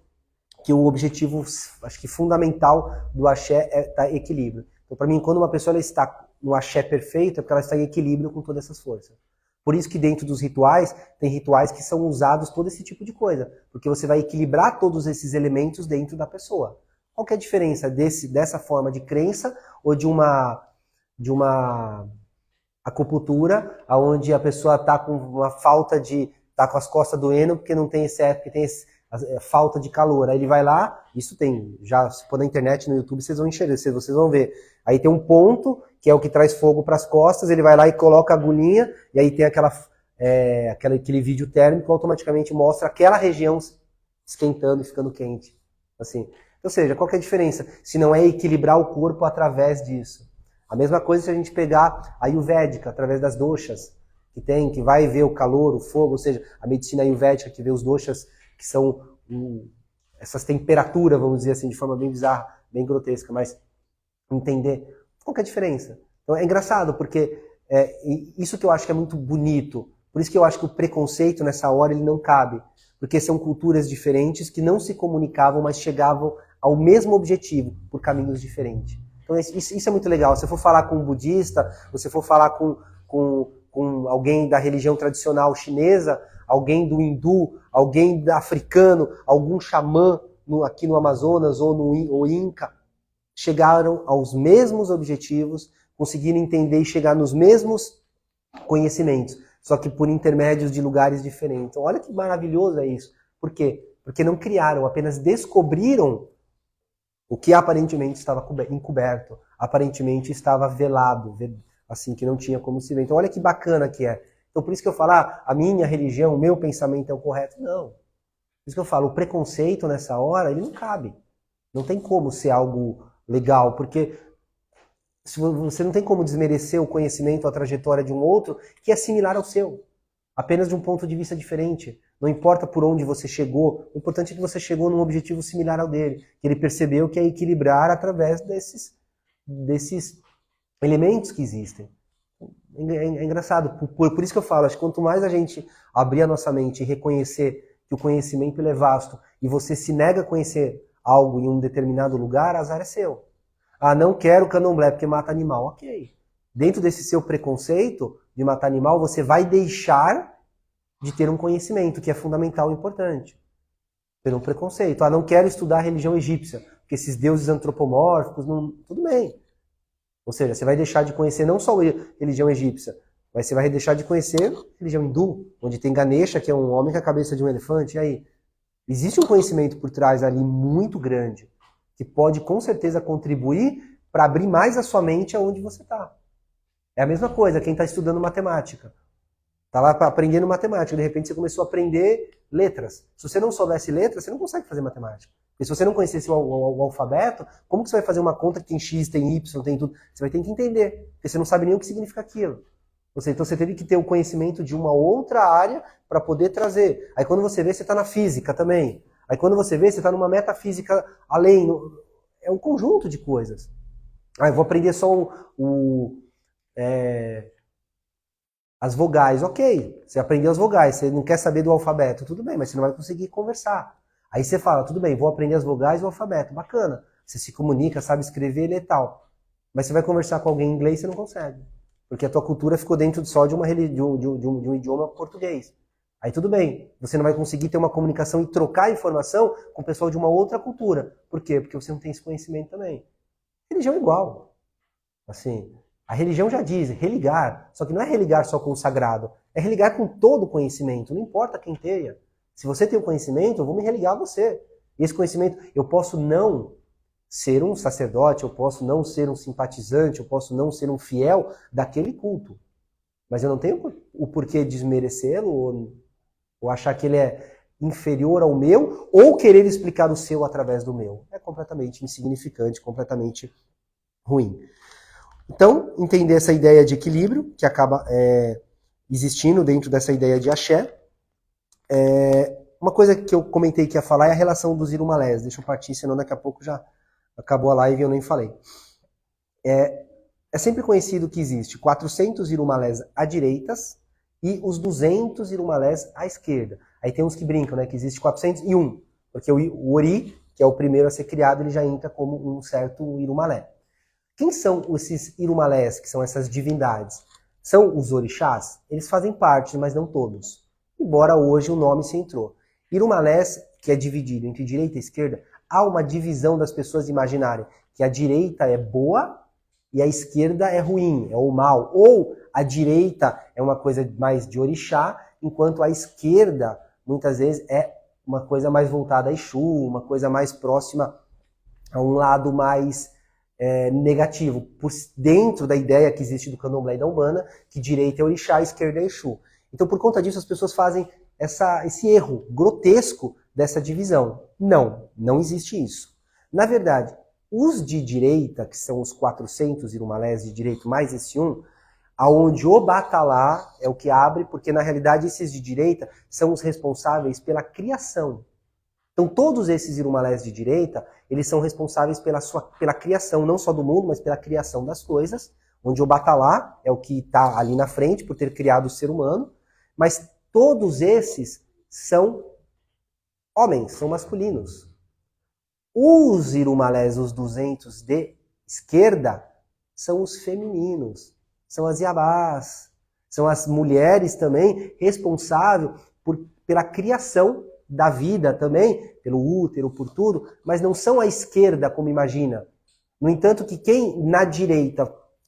Speaker 1: que o objetivo, acho que fundamental do axé é estar em equilíbrio. Então, para mim, quando uma pessoa ela está no axé perfeito, é porque ela está em equilíbrio com todas essas forças. Por isso que dentro dos rituais, tem rituais que são usados todo esse tipo de coisa. Porque você vai equilibrar todos esses elementos dentro da pessoa. Qual que é a diferença dessa forma de crença ou de uma acupuntura, onde a pessoa está com uma falta de... está com as costas doendo porque não tem porque tem falta de calor. Aí ele vai lá, isso tem, já se for na internet, no YouTube, vocês vão enxergar, vocês vão ver. Aí tem um ponto, que é o que traz fogo para as costas, ele vai lá e coloca a agulhinha, e aí tem aquele vídeo térmico, automaticamente mostra aquela região esquentando e ficando quente. Assim. Ou seja, qual que é a diferença? Se não é equilibrar o corpo através disso. A mesma coisa se a gente pegar a Ayurvédica, através das doshas, que vai ver o calor, o fogo, ou seja, a medicina Ayurvédica que vê os doshas, que são essas temperaturas, vamos dizer assim, de forma bem bizarra, bem grotesca, mas entender qual que é a diferença. Então é engraçado, porque isso que eu acho que é muito bonito, por isso que eu acho que o preconceito nessa hora ele não cabe, porque são culturas diferentes que não se comunicavam, mas chegavam ao mesmo objetivo, por caminhos diferentes. Então isso é muito legal. Se você for falar com um budista, se você for falar com alguém da religião tradicional chinesa, alguém do hindu, alguém africano, algum xamã aqui no Amazonas ou Inca, chegaram aos mesmos objetivos, conseguiram entender e chegar nos mesmos conhecimentos, só que por intermédios de lugares diferentes. Então, olha que maravilhoso é isso. Por quê? Porque não criaram, apenas descobriram o que aparentemente estava encoberto, aparentemente estava velado, assim, que não tinha como se ver. Então, olha que bacana que é. Então, por isso que eu falo, a minha religião, o meu pensamento é o correto. Não. Por isso que eu falo, o preconceito nessa hora, ele não cabe. Não tem como ser algo legal, porque você não tem como desmerecer o conhecimento, a trajetória de um outro que é similar ao seu, apenas de um ponto de vista diferente. Não importa por onde você chegou, o importante é que você chegou num objetivo similar ao dele, que ele percebeu que é equilibrar através desses elementos que existem. É engraçado, por isso que eu falo, acho que quanto mais a gente abrir a nossa mente e reconhecer que o conhecimento ele é vasto e você se nega a conhecer algo em um determinado lugar, azar é seu. Ah, não quero candomblé porque mata animal. Ok. Dentro desse seu preconceito de matar animal, você vai deixar de ter um conhecimento que é fundamental e importante. Pelo preconceito. Ah, não quero estudar a religião egípcia, porque esses deuses antropomórficos, não... tudo bem. Ou seja, você vai deixar de conhecer não só a religião egípcia, mas você vai deixar de conhecer a religião hindu, onde tem Ganesha, que é um homem com a cabeça de um elefante. E aí? Existe um conhecimento por trás ali muito grande, que pode com certeza contribuir para abrir mais a sua mente aonde você está. É a mesma coisa, quem está estudando matemática. Está lá aprendendo matemática, de repente você começou a aprender letras. Se você não soubesse letras, você não consegue fazer matemática. Porque se você não conhecesse o alfabeto, como que você vai fazer uma conta que tem X, tem Y, tem tudo? Você vai ter que entender, porque você não sabe nem o que significa aquilo. Ou seja, então você teve que ter o conhecimento de uma outra área para poder trazer. Aí quando você vê, você está na física também. Aí quando você vê, você está numa metafísica além. É um conjunto de coisas. Ah, eu vou aprender só as vogais. Ok, você aprendeu as vogais, você não quer saber do alfabeto. Tudo bem, mas você não vai conseguir conversar. Aí você fala, tudo bem, vou aprender as vogais e o alfabeto. Bacana. Você se comunica, sabe escrever, ler e tal. Mas você vai conversar com alguém em inglês, você não consegue. Porque a tua cultura ficou dentro só de um idioma português. Aí tudo bem, você não vai conseguir ter uma comunicação e trocar informação com o pessoal de uma outra cultura. Por quê? Porque você não tem esse conhecimento também. Religião é igual. Assim, a religião já diz, religar. Só que não é religar só com o sagrado. É religar com todo o conhecimento. Não importa quem tenha. Se você tem o conhecimento, eu vou me religar a você. E esse conhecimento, eu posso não ser um sacerdote, eu posso não ser um simpatizante, eu posso não ser um fiel daquele culto. Mas eu não tenho o porquê desmerecê-lo ou achar que ele é inferior ao meu ou querer explicar o seu através do meu. É completamente insignificante, completamente ruim. Então, entender essa ideia de equilíbrio que acaba existindo dentro dessa ideia de axé. Uma coisa que eu comentei que ia falar é a relação dos irumalés. Deixa eu partir, senão daqui a pouco já acabou a live e eu nem falei. É sempre conhecido que existe 400 irumalés à direita e os 200 irumalés à esquerda. Aí tem uns que brincam, né, que existe 401, porque o Ori, que é o primeiro a ser criado, ele já entra como um certo irumalé. Quem são esses irumalés, que são essas divindades? São os orixás? Eles fazem parte, mas não todos. Embora hoje o nome se entrou. Irumalés, que é dividido entre direita e esquerda, há uma divisão das pessoas imaginarem que a direita é boa e a esquerda é ruim, é o mal. Ou a direita é uma coisa mais de orixá, enquanto a esquerda, muitas vezes, é uma coisa mais voltada a Exu, uma coisa mais próxima a um lado mais negativo, por dentro da ideia que existe do candomblé e da Umbanda, que direita é orixá, esquerda é Exu. Então, por conta disso, as pessoas fazem esse erro grotesco dessa divisão. Não existe isso. Na verdade, os de direita, que são os 400 irumalés de direito mais esse um, aonde o Batalá é o que abre, porque na realidade esses de direita são os responsáveis pela criação. Então todos esses irumalés de direita, eles são responsáveis pela criação, não só do mundo, mas pela criação das coisas, onde o Batalá é o que está ali na frente por ter criado o ser humano, mas todos esses são homens, são masculinos. Os irumalés, os 200 de esquerda, são os femininos, são as iabás, são as mulheres também responsáveis pela criação da vida também, pelo útero, por tudo, mas não são a esquerda como imagina. No entanto, que quem na direita,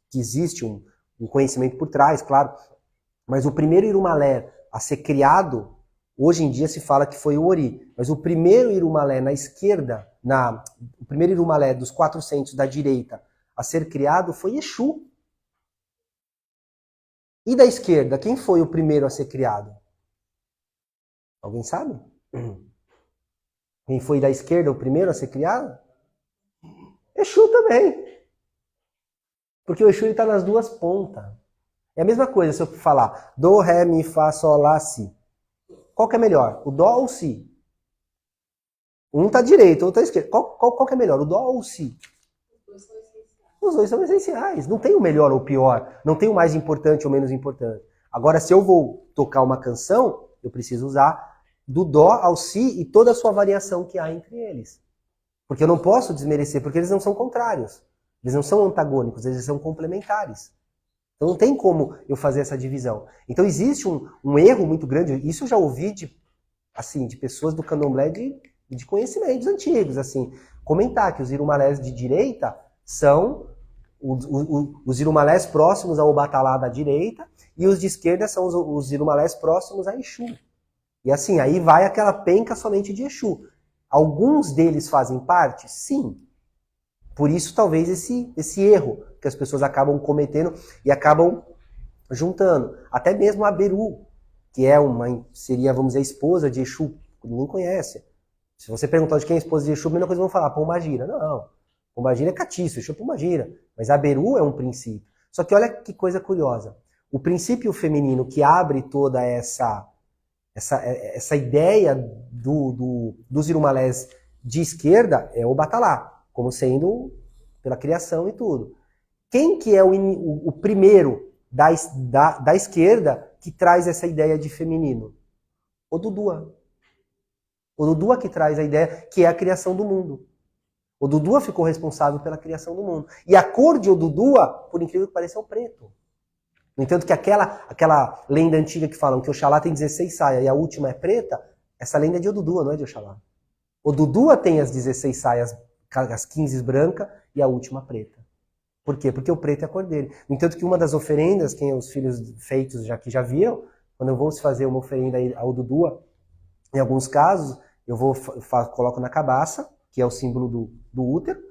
Speaker 1: que existe um conhecimento por trás, claro, mas o primeiro Irumalé a ser criado, hoje em dia se fala que foi o Ori, mas o primeiro Irumalé na esquerda, o primeiro Irumalé dos 400 da direita a ser criado foi Exu. E da esquerda, quem foi o primeiro a ser criado? Alguém sabe? Quem foi da esquerda o primeiro a ser criado? Exu também. Porque o Exu está nas duas pontas. É a mesma coisa se eu falar do, ré, mi, fá, sol, lá, si. Qual que é melhor? O dó ou o si? Um está à direita, outro está à esquerda. Qual que é melhor? O dó ou o si? Os dois são essenciais. Não tem o melhor ou o pior. Não tem o mais importante ou menos importante. Agora, se eu vou tocar uma canção, eu preciso usar do dó ao si e toda a sua variação que há entre eles. Porque eu não posso desmerecer, porque eles não são contrários. Eles não são antagônicos, eles são complementares. Então não tem como eu fazer essa divisão. Então existe um erro muito grande, isso eu já ouvi de pessoas do candomblé de conhecimentos antigos, assim, comentar que os irumalés de direita são os irumalés próximos ao Obatalá da direita e os de esquerda são os irumalés próximos a Exu. E assim, aí vai aquela penca somente de Exu. Alguns deles fazem parte? Sim. Por isso, talvez, esse erro que as pessoas acabam cometendo e acabam juntando. Até mesmo a Beru, que seria, vamos dizer, a esposa de Exu, que ninguém conhece. Se você perguntar de quem é a esposa de Exu, a primeira coisa que vão falar, Pombagira. Não, Pombagira é catiço, Exu é Pombagira. Mas a Beru é um princípio. Só que olha que coisa curiosa. O princípio feminino que abre toda essa ideia dos irumalés de esquerda é o Batalá, como sendo pela criação e tudo. Quem que é o primeiro da esquerda que traz essa ideia de feminino? O Dudua. O Dudua que traz a ideia que é a criação do mundo. O Dudua ficou responsável pela criação do mundo. E a cor de Odudua, por incrível que pareça, é o preto. No entanto que aquela lenda antiga que falam que Oxalá tem 16 saias e a última é preta, essa lenda é de Odudua, não é de Oxalá. Odudua tem as 16 saias, as 15 brancas e a última preta. Por quê? Porque o preto é a cor dele. No entanto que uma das oferendas, quem os filhos feitos que já viram, quando eu vou se fazer uma oferenda ao Odudua, em alguns casos, eu coloco na cabaça, que é o símbolo do útero,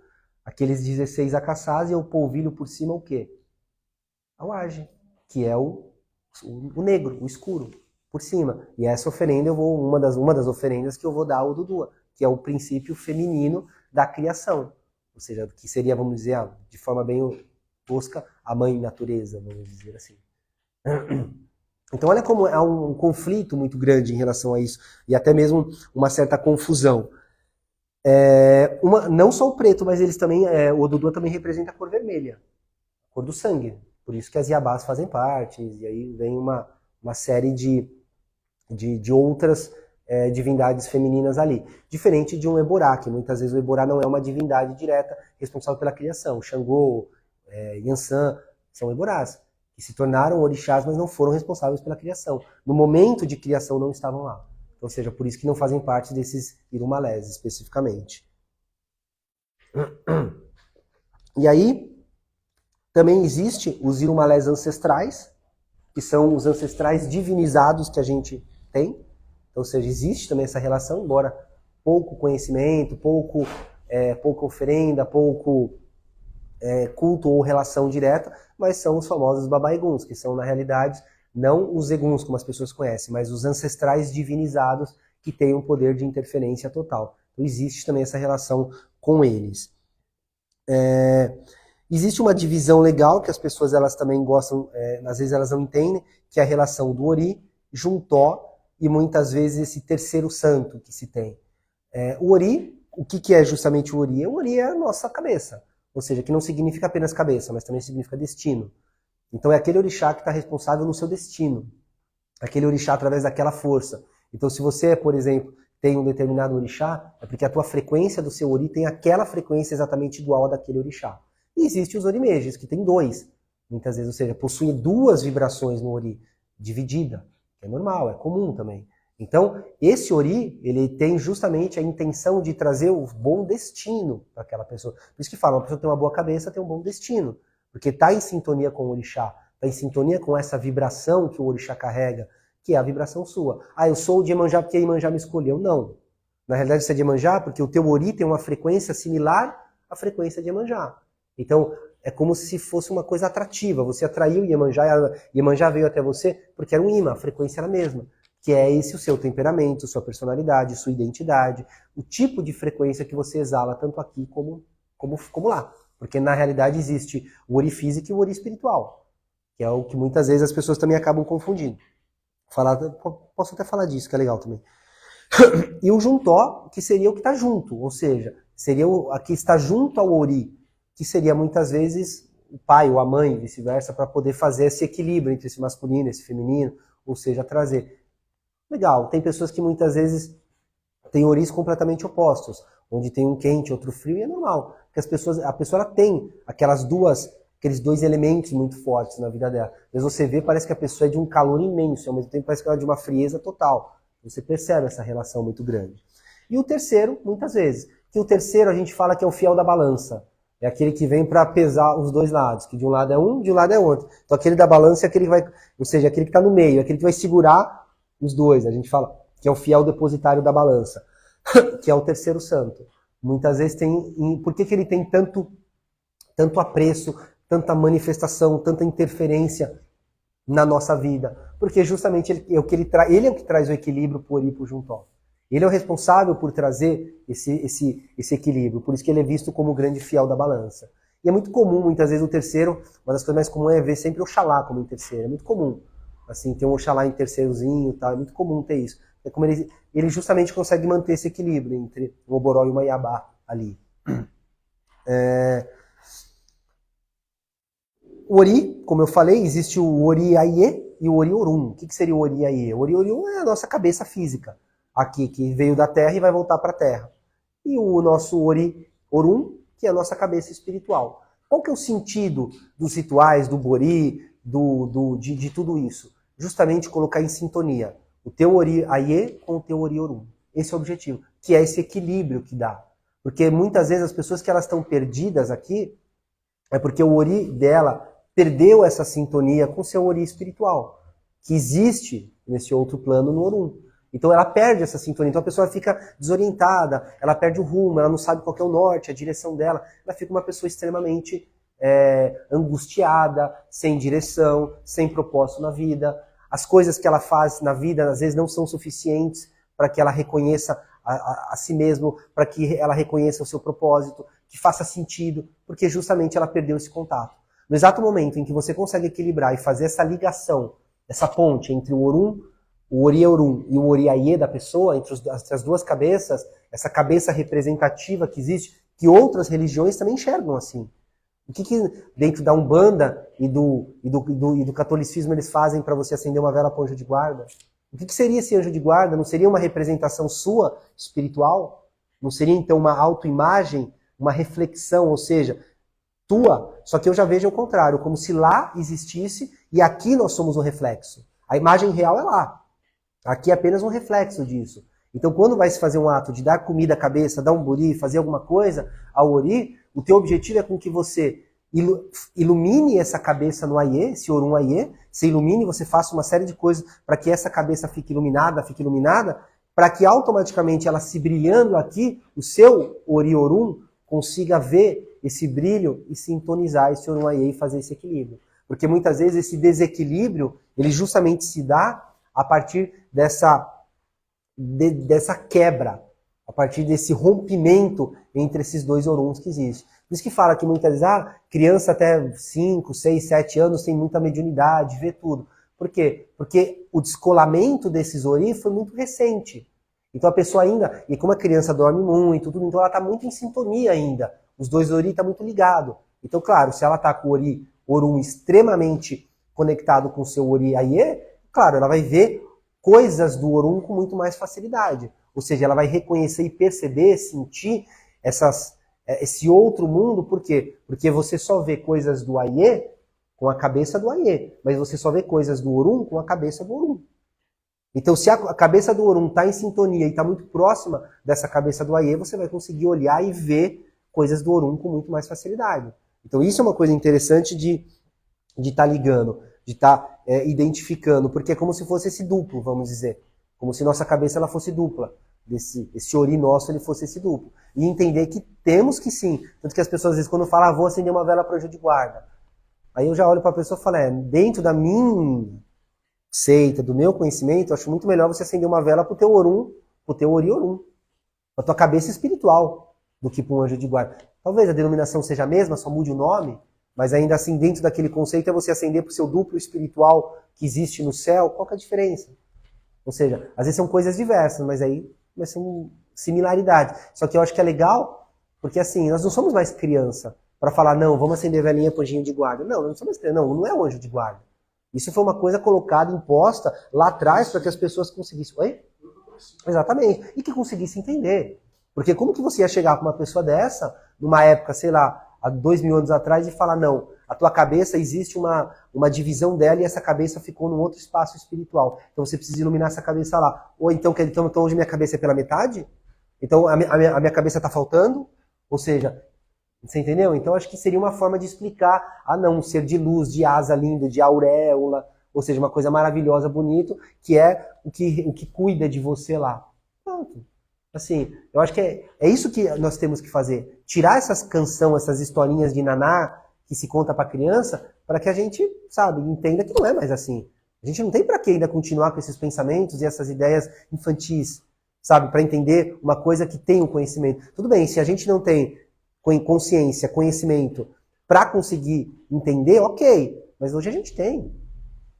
Speaker 1: aqueles 16 acaçás e eu polvilho por cima o quê? A laje, que é o negro, o escuro, por cima. E essa oferenda, uma das oferendas que eu vou dar ao Dudua, que é o princípio feminino da criação. Ou seja, que seria, vamos dizer, de forma bem tosca, a mãe natureza, vamos dizer assim. Então olha como há um conflito muito grande em relação a isso, e até mesmo uma certa confusão. Não só o preto, mas eles também, o Odudua também representa a cor vermelha, a cor do sangue. Por isso que as Iabás fazem parte, e aí vem uma série de outras divindades femininas ali. Diferente de um Eborá, que muitas vezes o Eborá não é uma divindade direta responsável pela criação. Xangô, Yansan, são Eborás, que se tornaram orixás, mas não foram responsáveis pela criação. No momento de criação não estavam lá. Ou seja, por isso que não fazem parte desses irumalés, especificamente. E aí, também existe os irumalés ancestrais, que são os ancestrais divinizados que a gente tem. Ou seja, existe também essa relação, embora pouco conhecimento, pouca oferenda, pouco culto ou relação direta, mas são os famosos babaiguns, que são, na realidade, não os eguns, como as pessoas conhecem, mas os ancestrais divinizados que têm um poder de interferência total. Então existe também essa relação com eles. Existe uma divisão legal que as pessoas elas também gostam, às vezes elas não entendem, que é a relação do Ori, Juntó e muitas vezes esse terceiro santo que se tem. O Ori, o que é justamente o Ori? O Ori é a nossa cabeça, ou seja, que não significa apenas cabeça, mas também significa destino. Então é aquele orixá que está responsável no seu destino, aquele orixá através daquela força. Então se você, por exemplo, tem um determinado orixá, é porque a tua frequência do seu Ori tem aquela frequência exatamente igual a daquele orixá. E existem os orimejes, que tem dois, muitas vezes, ou seja, possuem duas vibrações no Ori, dividida, que é normal, é comum também. Então, esse Ori, ele tem justamente a intenção de trazer o bom destino para aquela pessoa. Por isso que falam, uma pessoa tem uma boa cabeça, tem um bom destino. Porque está em sintonia com o orixá, está em sintonia com essa vibração que o orixá carrega, que é a vibração sua. Ah, eu sou de Iemanjá porque Iemanjá me escolheu. Não. Na realidade, você é de Iemanjá porque o teu Ori tem uma frequência similar à frequência de Iemanjá. Então, é como se fosse uma coisa atrativa. Você atraiu Iemanjá, Iemanjá veio até você porque era um imã, a frequência era a mesma. Que é esse o seu temperamento, sua personalidade, sua identidade, o tipo de frequência que você exala tanto aqui como lá. Porque na realidade existe o Ori físico e o Ori espiritual, que é o que muitas vezes as pessoas também acabam confundindo. Posso até falar disso, que é legal também. E o Juntó, que seria o que está junto, ou seja, seria o que está junto ao Ori, que seria muitas vezes o pai ou a mãe, vice-versa, para poder fazer esse equilíbrio entre esse masculino e esse feminino, ou seja, trazer. Legal, tem pessoas que muitas vezes têm oris completamente opostos, onde tem um quente, outro frio, e é normal, porque a pessoa ela tem aqueles dois elementos muito fortes na vida dela. Mas você vê, parece que a pessoa é de um calor imenso, ao mesmo tempo parece que ela é de uma frieza total. Você percebe essa relação muito grande. E o terceiro, muitas vezes, que o terceiro a gente fala que é o fiel da balança. É aquele que vem para pesar os dois lados, que de um lado é um, de um lado é outro. Então aquele da balança é aquele que vai, ou seja, aquele que está no meio, aquele que vai segurar os dois. A gente fala que é o fiel depositário da balança, que é o terceiro santo. Muitas vezes tem... Por que ele tem tanto apreço, tanta manifestação, tanta interferência na nossa vida? Porque justamente ele é o que traz o equilíbrio pro Ori e pro Juntó. Ele é o responsável por trazer esse equilíbrio. Por isso que ele é visto como o grande fiel da balança. E é muito comum, muitas vezes, o terceiro, uma das coisas mais comuns é ver sempre o Oxalá como em terceiro. É muito comum. Assim, ter um Oxalá em terceirozinho e tal. É muito comum ter isso. É como ele justamente consegue manter esse equilíbrio entre o Oboró e o Maiabá ali. O Ori, como eu falei, existe o Ori Aie e o Ori Orum. O que seria o Ori Aie? O Ori Orum é a nossa cabeça física, aqui, que veio da Terra e vai voltar para a Terra. E o nosso Ori Orum, que é a nossa cabeça espiritual. Qual que é o sentido dos rituais, do Bori, de tudo isso? Justamente colocar em sintonia o teu Ori Aie com o teu Ori Orum. Esse é o objetivo, que é esse equilíbrio que dá. Porque muitas vezes as pessoas que elas estão perdidas aqui, é porque o Ori dela perdeu essa sintonia com o seu Ori espiritual, que existe nesse outro plano no Orum. Então ela perde essa sintonia, então a pessoa fica desorientada, ela perde o rumo, ela não sabe qual que é o norte, a direção dela, ela fica uma pessoa extremamente angustiada, sem direção, sem propósito na vida. As coisas que ela faz na vida às vezes não são suficientes para que ela reconheça a si mesma, para que ela reconheça o seu propósito, que faça sentido, porque justamente ela perdeu esse contato. No exato momento em que você consegue equilibrar e fazer essa ligação, essa ponte entre o Orum, o Ori Orum e o Ori Aie da pessoa, entre as duas cabeças, essa cabeça representativa que existe, que outras religiões também enxergam assim. O que dentro da Umbanda e do catolicismo eles fazem para você acender uma vela para o anjo de guarda? O que seria esse anjo de guarda? Não seria uma representação sua, espiritual? Não seria então uma autoimagem, uma reflexão, ou seja, tua? Só que eu já vejo o contrário, como se lá existisse e aqui nós somos um reflexo. A imagem real é lá. Aqui é apenas um reflexo disso. Então, quando vai se fazer um ato de dar comida à cabeça, dar um bori, fazer alguma coisa ao Ori, o teu objetivo é com que você ilumine essa cabeça no Aie, esse Orum Aie, você ilumine, você faça uma série de coisas para que essa cabeça fique iluminada, para que automaticamente ela se brilhando aqui, o seu Ori Orum consiga ver esse brilho e sintonizar esse Orum Aie e fazer esse equilíbrio. Porque muitas vezes esse desequilíbrio, ele justamente se dá a partir dessa quebra, a partir desse rompimento entre esses dois Oruns que existem. Por isso que fala que muitas vezes, criança até 5, 6, 7 anos tem muita mediunidade, vê tudo. Por quê? Porque o descolamento desses Ori foi muito recente. Então a pessoa ainda, e como a criança dorme muito, tudo, então ela está muito em sintonia ainda. Os dois Ori estão muito ligados. Então, claro, se ela está com o Ori Orum extremamente conectado com o seu Ori Aie, claro, ela vai ver coisas do Orum com muito mais facilidade. Ou seja, ela vai reconhecer e perceber, sentir esse outro mundo. Por quê? Porque você só vê coisas do Aie com a cabeça do Aie, mas você só vê coisas do Orum com a cabeça do Orum. Então, se a cabeça do Orun está em sintonia e está muito próxima dessa cabeça do Aie, você vai conseguir olhar e ver coisas do Orun com muito mais facilidade. Então, isso é uma coisa interessante de estar ligando, de estar identificando, porque é como se fosse esse duplo, vamos dizer. Como se nossa cabeça ela fosse dupla. Esse Ori nosso ele fosse esse duplo. E entender que temos que sim. Tanto que as pessoas às vezes quando falam, vou acender uma vela para o anjo de guarda. Aí eu já olho para a pessoa e falo, dentro da minha seita, do meu conhecimento, eu acho muito melhor você acender uma vela para o teu Orun, para o teu Ori Orun, para a tua cabeça espiritual, do que para um anjo de guarda. Talvez a denominação seja a mesma, só mude o nome, mas ainda assim dentro daquele conceito é você acender para o seu duplo espiritual que existe no céu. Qual que é a diferença? Ou seja, às vezes são coisas diversas, mas aí são similaridades. Só que eu acho que é legal, porque assim, nós não somos mais criança para falar, não, vamos acender velinha pro anjinho de guarda. Não, não somos criança, não é o anjo de guarda. Isso foi uma coisa colocada, imposta lá atrás para que as pessoas conseguissem... Oi? Exatamente. E que conseguissem entender. Porque como que você ia chegar com uma pessoa dessa, numa época, sei lá, há 2000 anos atrás, e falar, não, a tua cabeça existe uma divisão dela e essa cabeça ficou num outro espaço espiritual. Então você precisa iluminar essa cabeça lá. Ou então hoje minha cabeça é pela metade? Então a minha cabeça está faltando? Ou seja, você entendeu? Então acho que seria uma forma de explicar, não, um ser de luz, de asa linda, de auréola, ou seja, uma coisa maravilhosa, bonito, que é o que cuida de você lá. Pronto. Assim, eu acho que é isso que nós temos que fazer. Tirar essas canções, essas historinhas de naná que se conta para criança, para que a gente, sabe, entenda que não é mais assim. A gente não tem para que ainda continuar com esses pensamentos e essas ideias infantis, sabe, para entender uma coisa que tem um conhecimento. Tudo bem, se a gente não tem consciência, conhecimento para conseguir entender, ok, mas hoje a gente tem.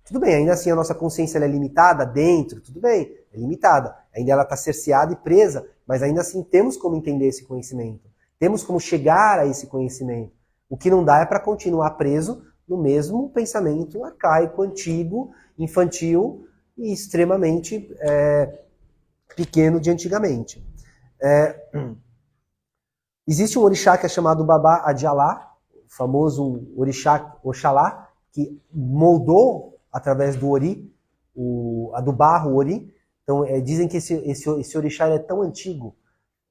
Speaker 1: Tudo bem, ainda assim a nossa consciência ela é limitada dentro, tudo bem, é limitada. Ainda ela está cerceada e presa, mas ainda assim temos como entender esse conhecimento. Temos como chegar a esse conhecimento. O que não dá é para continuar preso no mesmo pensamento arcaico, antigo, infantil e extremamente pequeno de antigamente. Existe um orixá que é chamado Baba Adialá, o famoso orixá Oxalá, que moldou através do Ori, do barro Ori. Então dizem que esse orixá é tão antigo,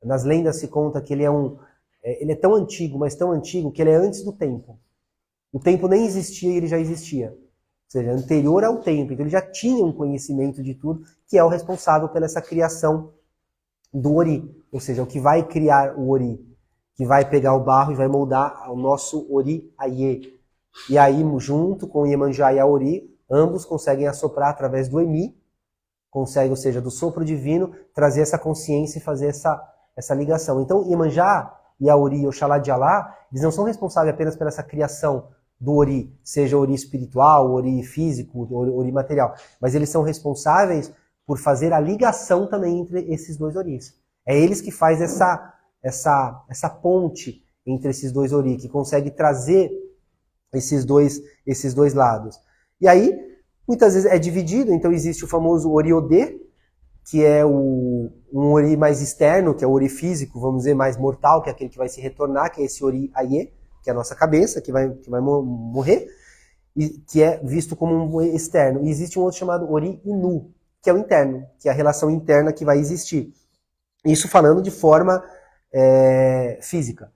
Speaker 1: nas lendas se conta que ele é tão antigo, mas tão antigo, que ele é antes do tempo. O tempo nem existia e ele já existia. Ou seja, anterior ao tempo. Então ele já tinha um conhecimento de tudo, que é o responsável pela essa criação do Ori. Ou seja, o que vai criar o Ori, que vai pegar o barro e vai moldar o nosso Ori Aie. E aí, junto com o Iemanjá e a Ori, ambos conseguem assoprar através do Emi, conseguem, ou seja, do sopro divino, trazer essa consciência e fazer essa ligação. Então, Iemanjá e a Ori, Oxalá de Alá, eles não são responsáveis apenas pela essa criação do Ori, seja Ori espiritual, Ori físico, Ori material, mas eles são responsáveis por fazer a ligação também entre esses dois Oris. É eles que fazem essa ponte entre esses dois Ori, que consegue trazer esses dois lados. E aí, muitas vezes é dividido, então existe o famoso Ori Odê, que é um Ori mais externo, que é o Ori físico, vamos dizer, mais mortal, que é aquele que vai se retornar, que é esse Ori Aie, que é a nossa cabeça, que vai morrer, e que é visto como um externo. E existe um outro chamado Ori Inu, que é o interno, que é a relação interna que vai existir. Isso falando de forma física.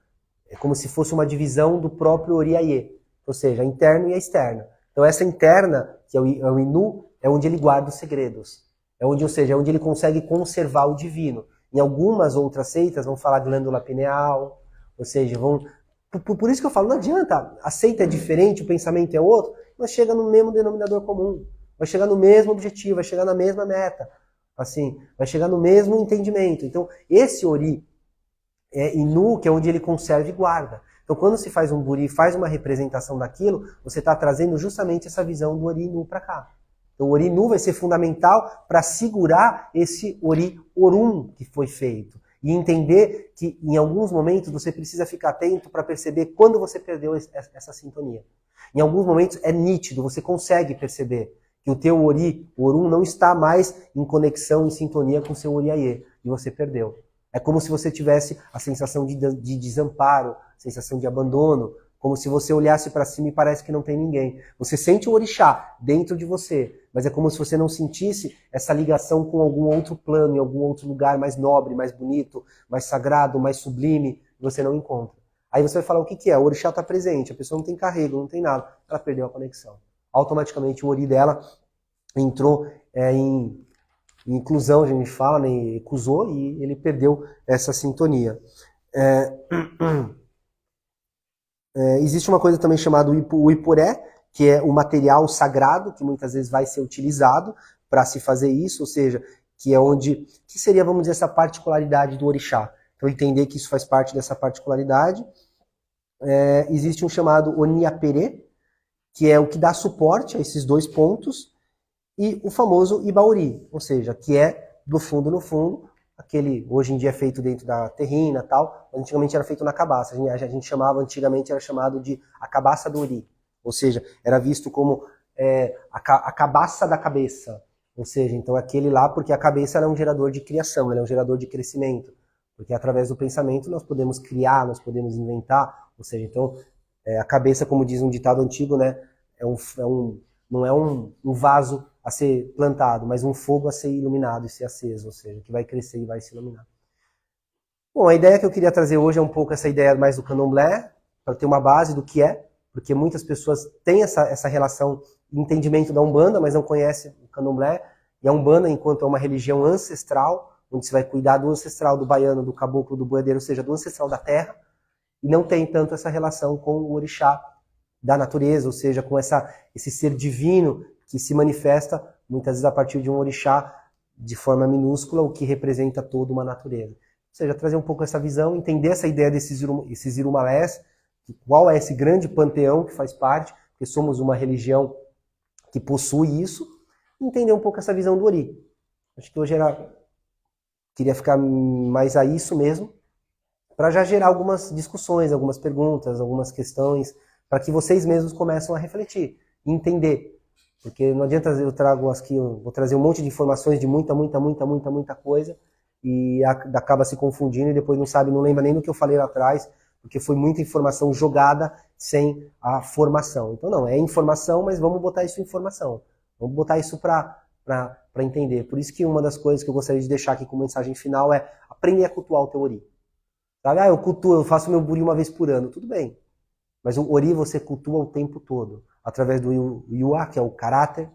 Speaker 1: É como se fosse uma divisão do próprio Ori Aie, ou seja, a interna e a externa. Então essa interna, que é o Inu, é onde ele guarda os segredos. Ou seja, é onde ele consegue conservar o divino. Em algumas outras seitas vão falar glândula pineal, ou seja, por isso que eu falo, não adianta, a seita é diferente, o pensamento é outro, mas chega no mesmo denominador comum, vai chegar no mesmo objetivo, vai chegar na mesma meta, assim, vai chegar no mesmo entendimento. Então, esse Ori Inu, que é onde ele conserva e guarda. Então, quando se faz um Buri, faz uma representação daquilo, você está trazendo justamente essa visão do Ori Inu para cá. Então, o Ori Inu vai ser fundamental para segurar esse Ori Orun que foi feito. E entender que, em alguns momentos, você precisa ficar atento para perceber quando você perdeu essa sintonia. Em alguns momentos é nítido, você consegue perceber que o teu Ori Orun não está mais em conexão, em sintonia com o seu Ori Aie, e você perdeu. É como se você tivesse a sensação de desamparo, sensação de abandono, como se você olhasse para cima e parece que não tem ninguém. Você sente o orixá dentro de você, mas é como se você não sentisse essa ligação com algum outro plano, em algum outro lugar mais nobre, mais bonito, mais sagrado, mais sublime, você não encontra. Aí você vai falar o que é? O orixá está presente, a pessoa não tem carrego, não tem nada, ela perdeu a conexão. Automaticamente o ori dela entrou em inclusão, a gente fala, né, ecusou, e ele perdeu essa sintonia. Existe uma coisa também chamada o iporé, que é o material sagrado, que muitas vezes vai ser utilizado para se fazer isso, ou seja, que é onde, que seria, vamos dizer, essa particularidade do orixá. Então entender que isso faz parte dessa particularidade. Existe um chamado oniapere, que é o que dá suporte a esses dois pontos, e o famoso ibauri, ou seja, que é do fundo no fundo, aquele hoje em dia é feito dentro da terrina, tal, mas antigamente era feito na cabaça. A gente chamava, antigamente era chamado de a cabaça do ori, ou seja, era visto como a cabaça da cabeça, ou seja, então aquele lá, porque a cabeça era um gerador de criação, ela é um gerador de crescimento, porque através do pensamento nós podemos criar, nós podemos inventar, ou seja, então a cabeça, como diz um ditado antigo, né, não é um vaso a ser plantado, mas um fogo a ser iluminado e ser aceso, ou seja, que vai crescer e vai se iluminar. Bom, a ideia que eu queria trazer hoje é um pouco essa ideia mais do candomblé, para ter uma base do que é, porque muitas pessoas têm essa relação, entendimento da Umbanda, mas não conhecem o candomblé, e a Umbanda, enquanto é uma religião ancestral, onde se vai cuidar do ancestral, do baiano, do caboclo, do boiadeiro, ou seja, do ancestral da terra, e não tem tanto essa relação com o orixá da natureza, ou seja, com esse ser divino que se manifesta muitas vezes a partir de um orixá de forma minúscula, o que representa toda uma natureza. Ou seja, trazer um pouco essa visão, entender essa ideia desses irumalés, qual é esse grande panteão que faz parte, porque somos uma religião que possui isso, e entender um pouco essa visão do ori. Acho que hoje queria ficar mais a isso mesmo, para já gerar algumas discussões, algumas perguntas, algumas questões, para que vocês mesmos comecem a refletir e entender. Porque não adianta eu vou trazer um monte de informações de muita coisa e acaba se confundindo e depois não lembra nem do que eu falei lá atrás, porque foi muita informação jogada sem a formação. Então não, é informação, mas vamos botar isso em informação. Vamos botar isso para entender. Por isso que uma das coisas que eu gostaria de deixar aqui como mensagem final é aprender a cultuar o teu ori. Sabe? Eu faço meu buri uma vez por ano. Tudo bem. Mas o ori você cultua o tempo todo. Através do yuá, que é o caráter,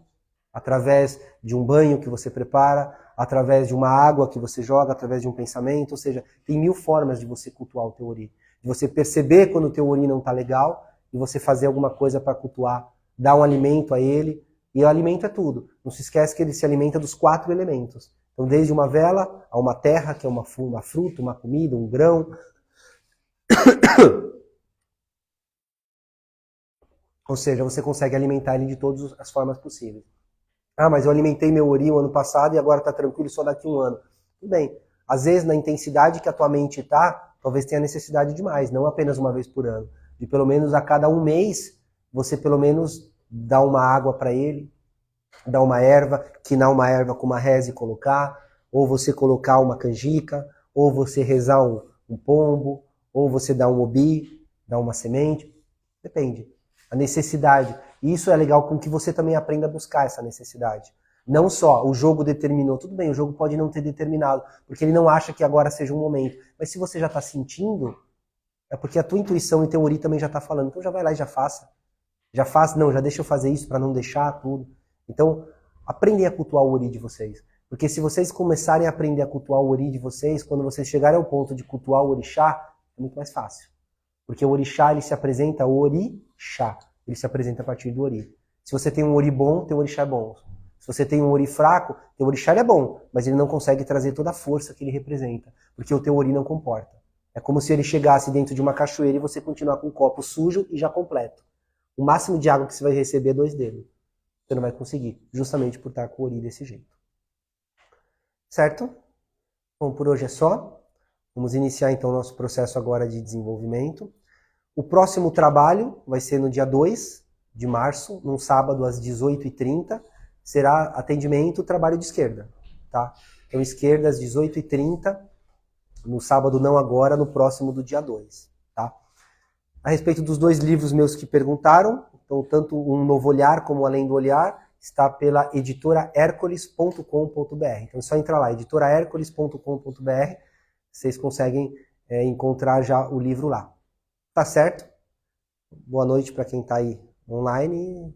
Speaker 1: através de um banho que você prepara, através de uma água que você joga, através de um pensamento, ou seja, tem 1000 formas de você cultuar o teu ori. De você perceber quando o teu ori não está legal e você fazer alguma coisa para cultuar, dar um alimento a ele, e o alimento é tudo. Não se esquece que ele se alimenta dos 4 elementos. Então, desde uma vela a uma terra, que é uma fruta, uma comida, um grão. Ou seja, você consegue alimentar ele de todas as formas possíveis. Ah, mas eu alimentei meu ori o ano passado e agora está tranquilo só daqui a um ano. Tudo bem. Às vezes, na intensidade que a tua mente está, talvez tenha necessidade de mais, não apenas uma vez por ano. De pelo menos a cada um mês, você pelo menos dá uma água para ele, dá uma erva, quinar uma erva com uma reza e colocar, ou você colocar uma canjica, ou você rezar um pombo, ou você dar um obi, dar uma semente. Depende. A necessidade. E isso é legal com que você também aprenda a buscar essa necessidade. Não só o jogo determinou, tudo bem, o jogo pode não ter determinado, porque ele não acha que agora seja um momento. Mas se você já está sentindo, é porque a tua intuição e teu ori também já está falando. Então já vai lá e já faça. Já faz, não, já deixa eu fazer isso para não deixar tudo. Então, aprendem a cultuar o ori de vocês. Porque se vocês começarem a aprender a cultuar o ori de vocês, quando vocês chegarem ao ponto de cultuar o orixá, é muito mais fácil. Porque o orixá, ele se apresenta orixá. Ele se apresenta a partir do ori. Se você tem um ori bom, teu orixá é bom. Se você tem um ori fraco, teu orixá é bom, mas ele não consegue trazer toda a força que ele representa, porque o teu ori não comporta. É como se ele chegasse dentro de uma cachoeira e você continuar com um copo sujo e já completo. O máximo de água que você vai receber é 2 dedos. Você não vai conseguir, justamente por estar com o ori desse jeito. Certo? Bom, por hoje é só. Vamos iniciar então o nosso processo agora de desenvolvimento. O próximo trabalho vai ser no dia 2 de março, num sábado às 18h30. Será atendimento, trabalho de esquerda. Tá? Então, esquerda às 18h30, no sábado não agora, no próximo do dia 2. Tá? A respeito dos 2 livros meus que perguntaram, então tanto Um Novo Olhar como Além do Olhar, está pela editorahercules.com.br. Então é só entrar lá, editorahercules.com.br, vocês conseguem encontrar já o livro lá. Tá certo? Boa noite para quem está aí online.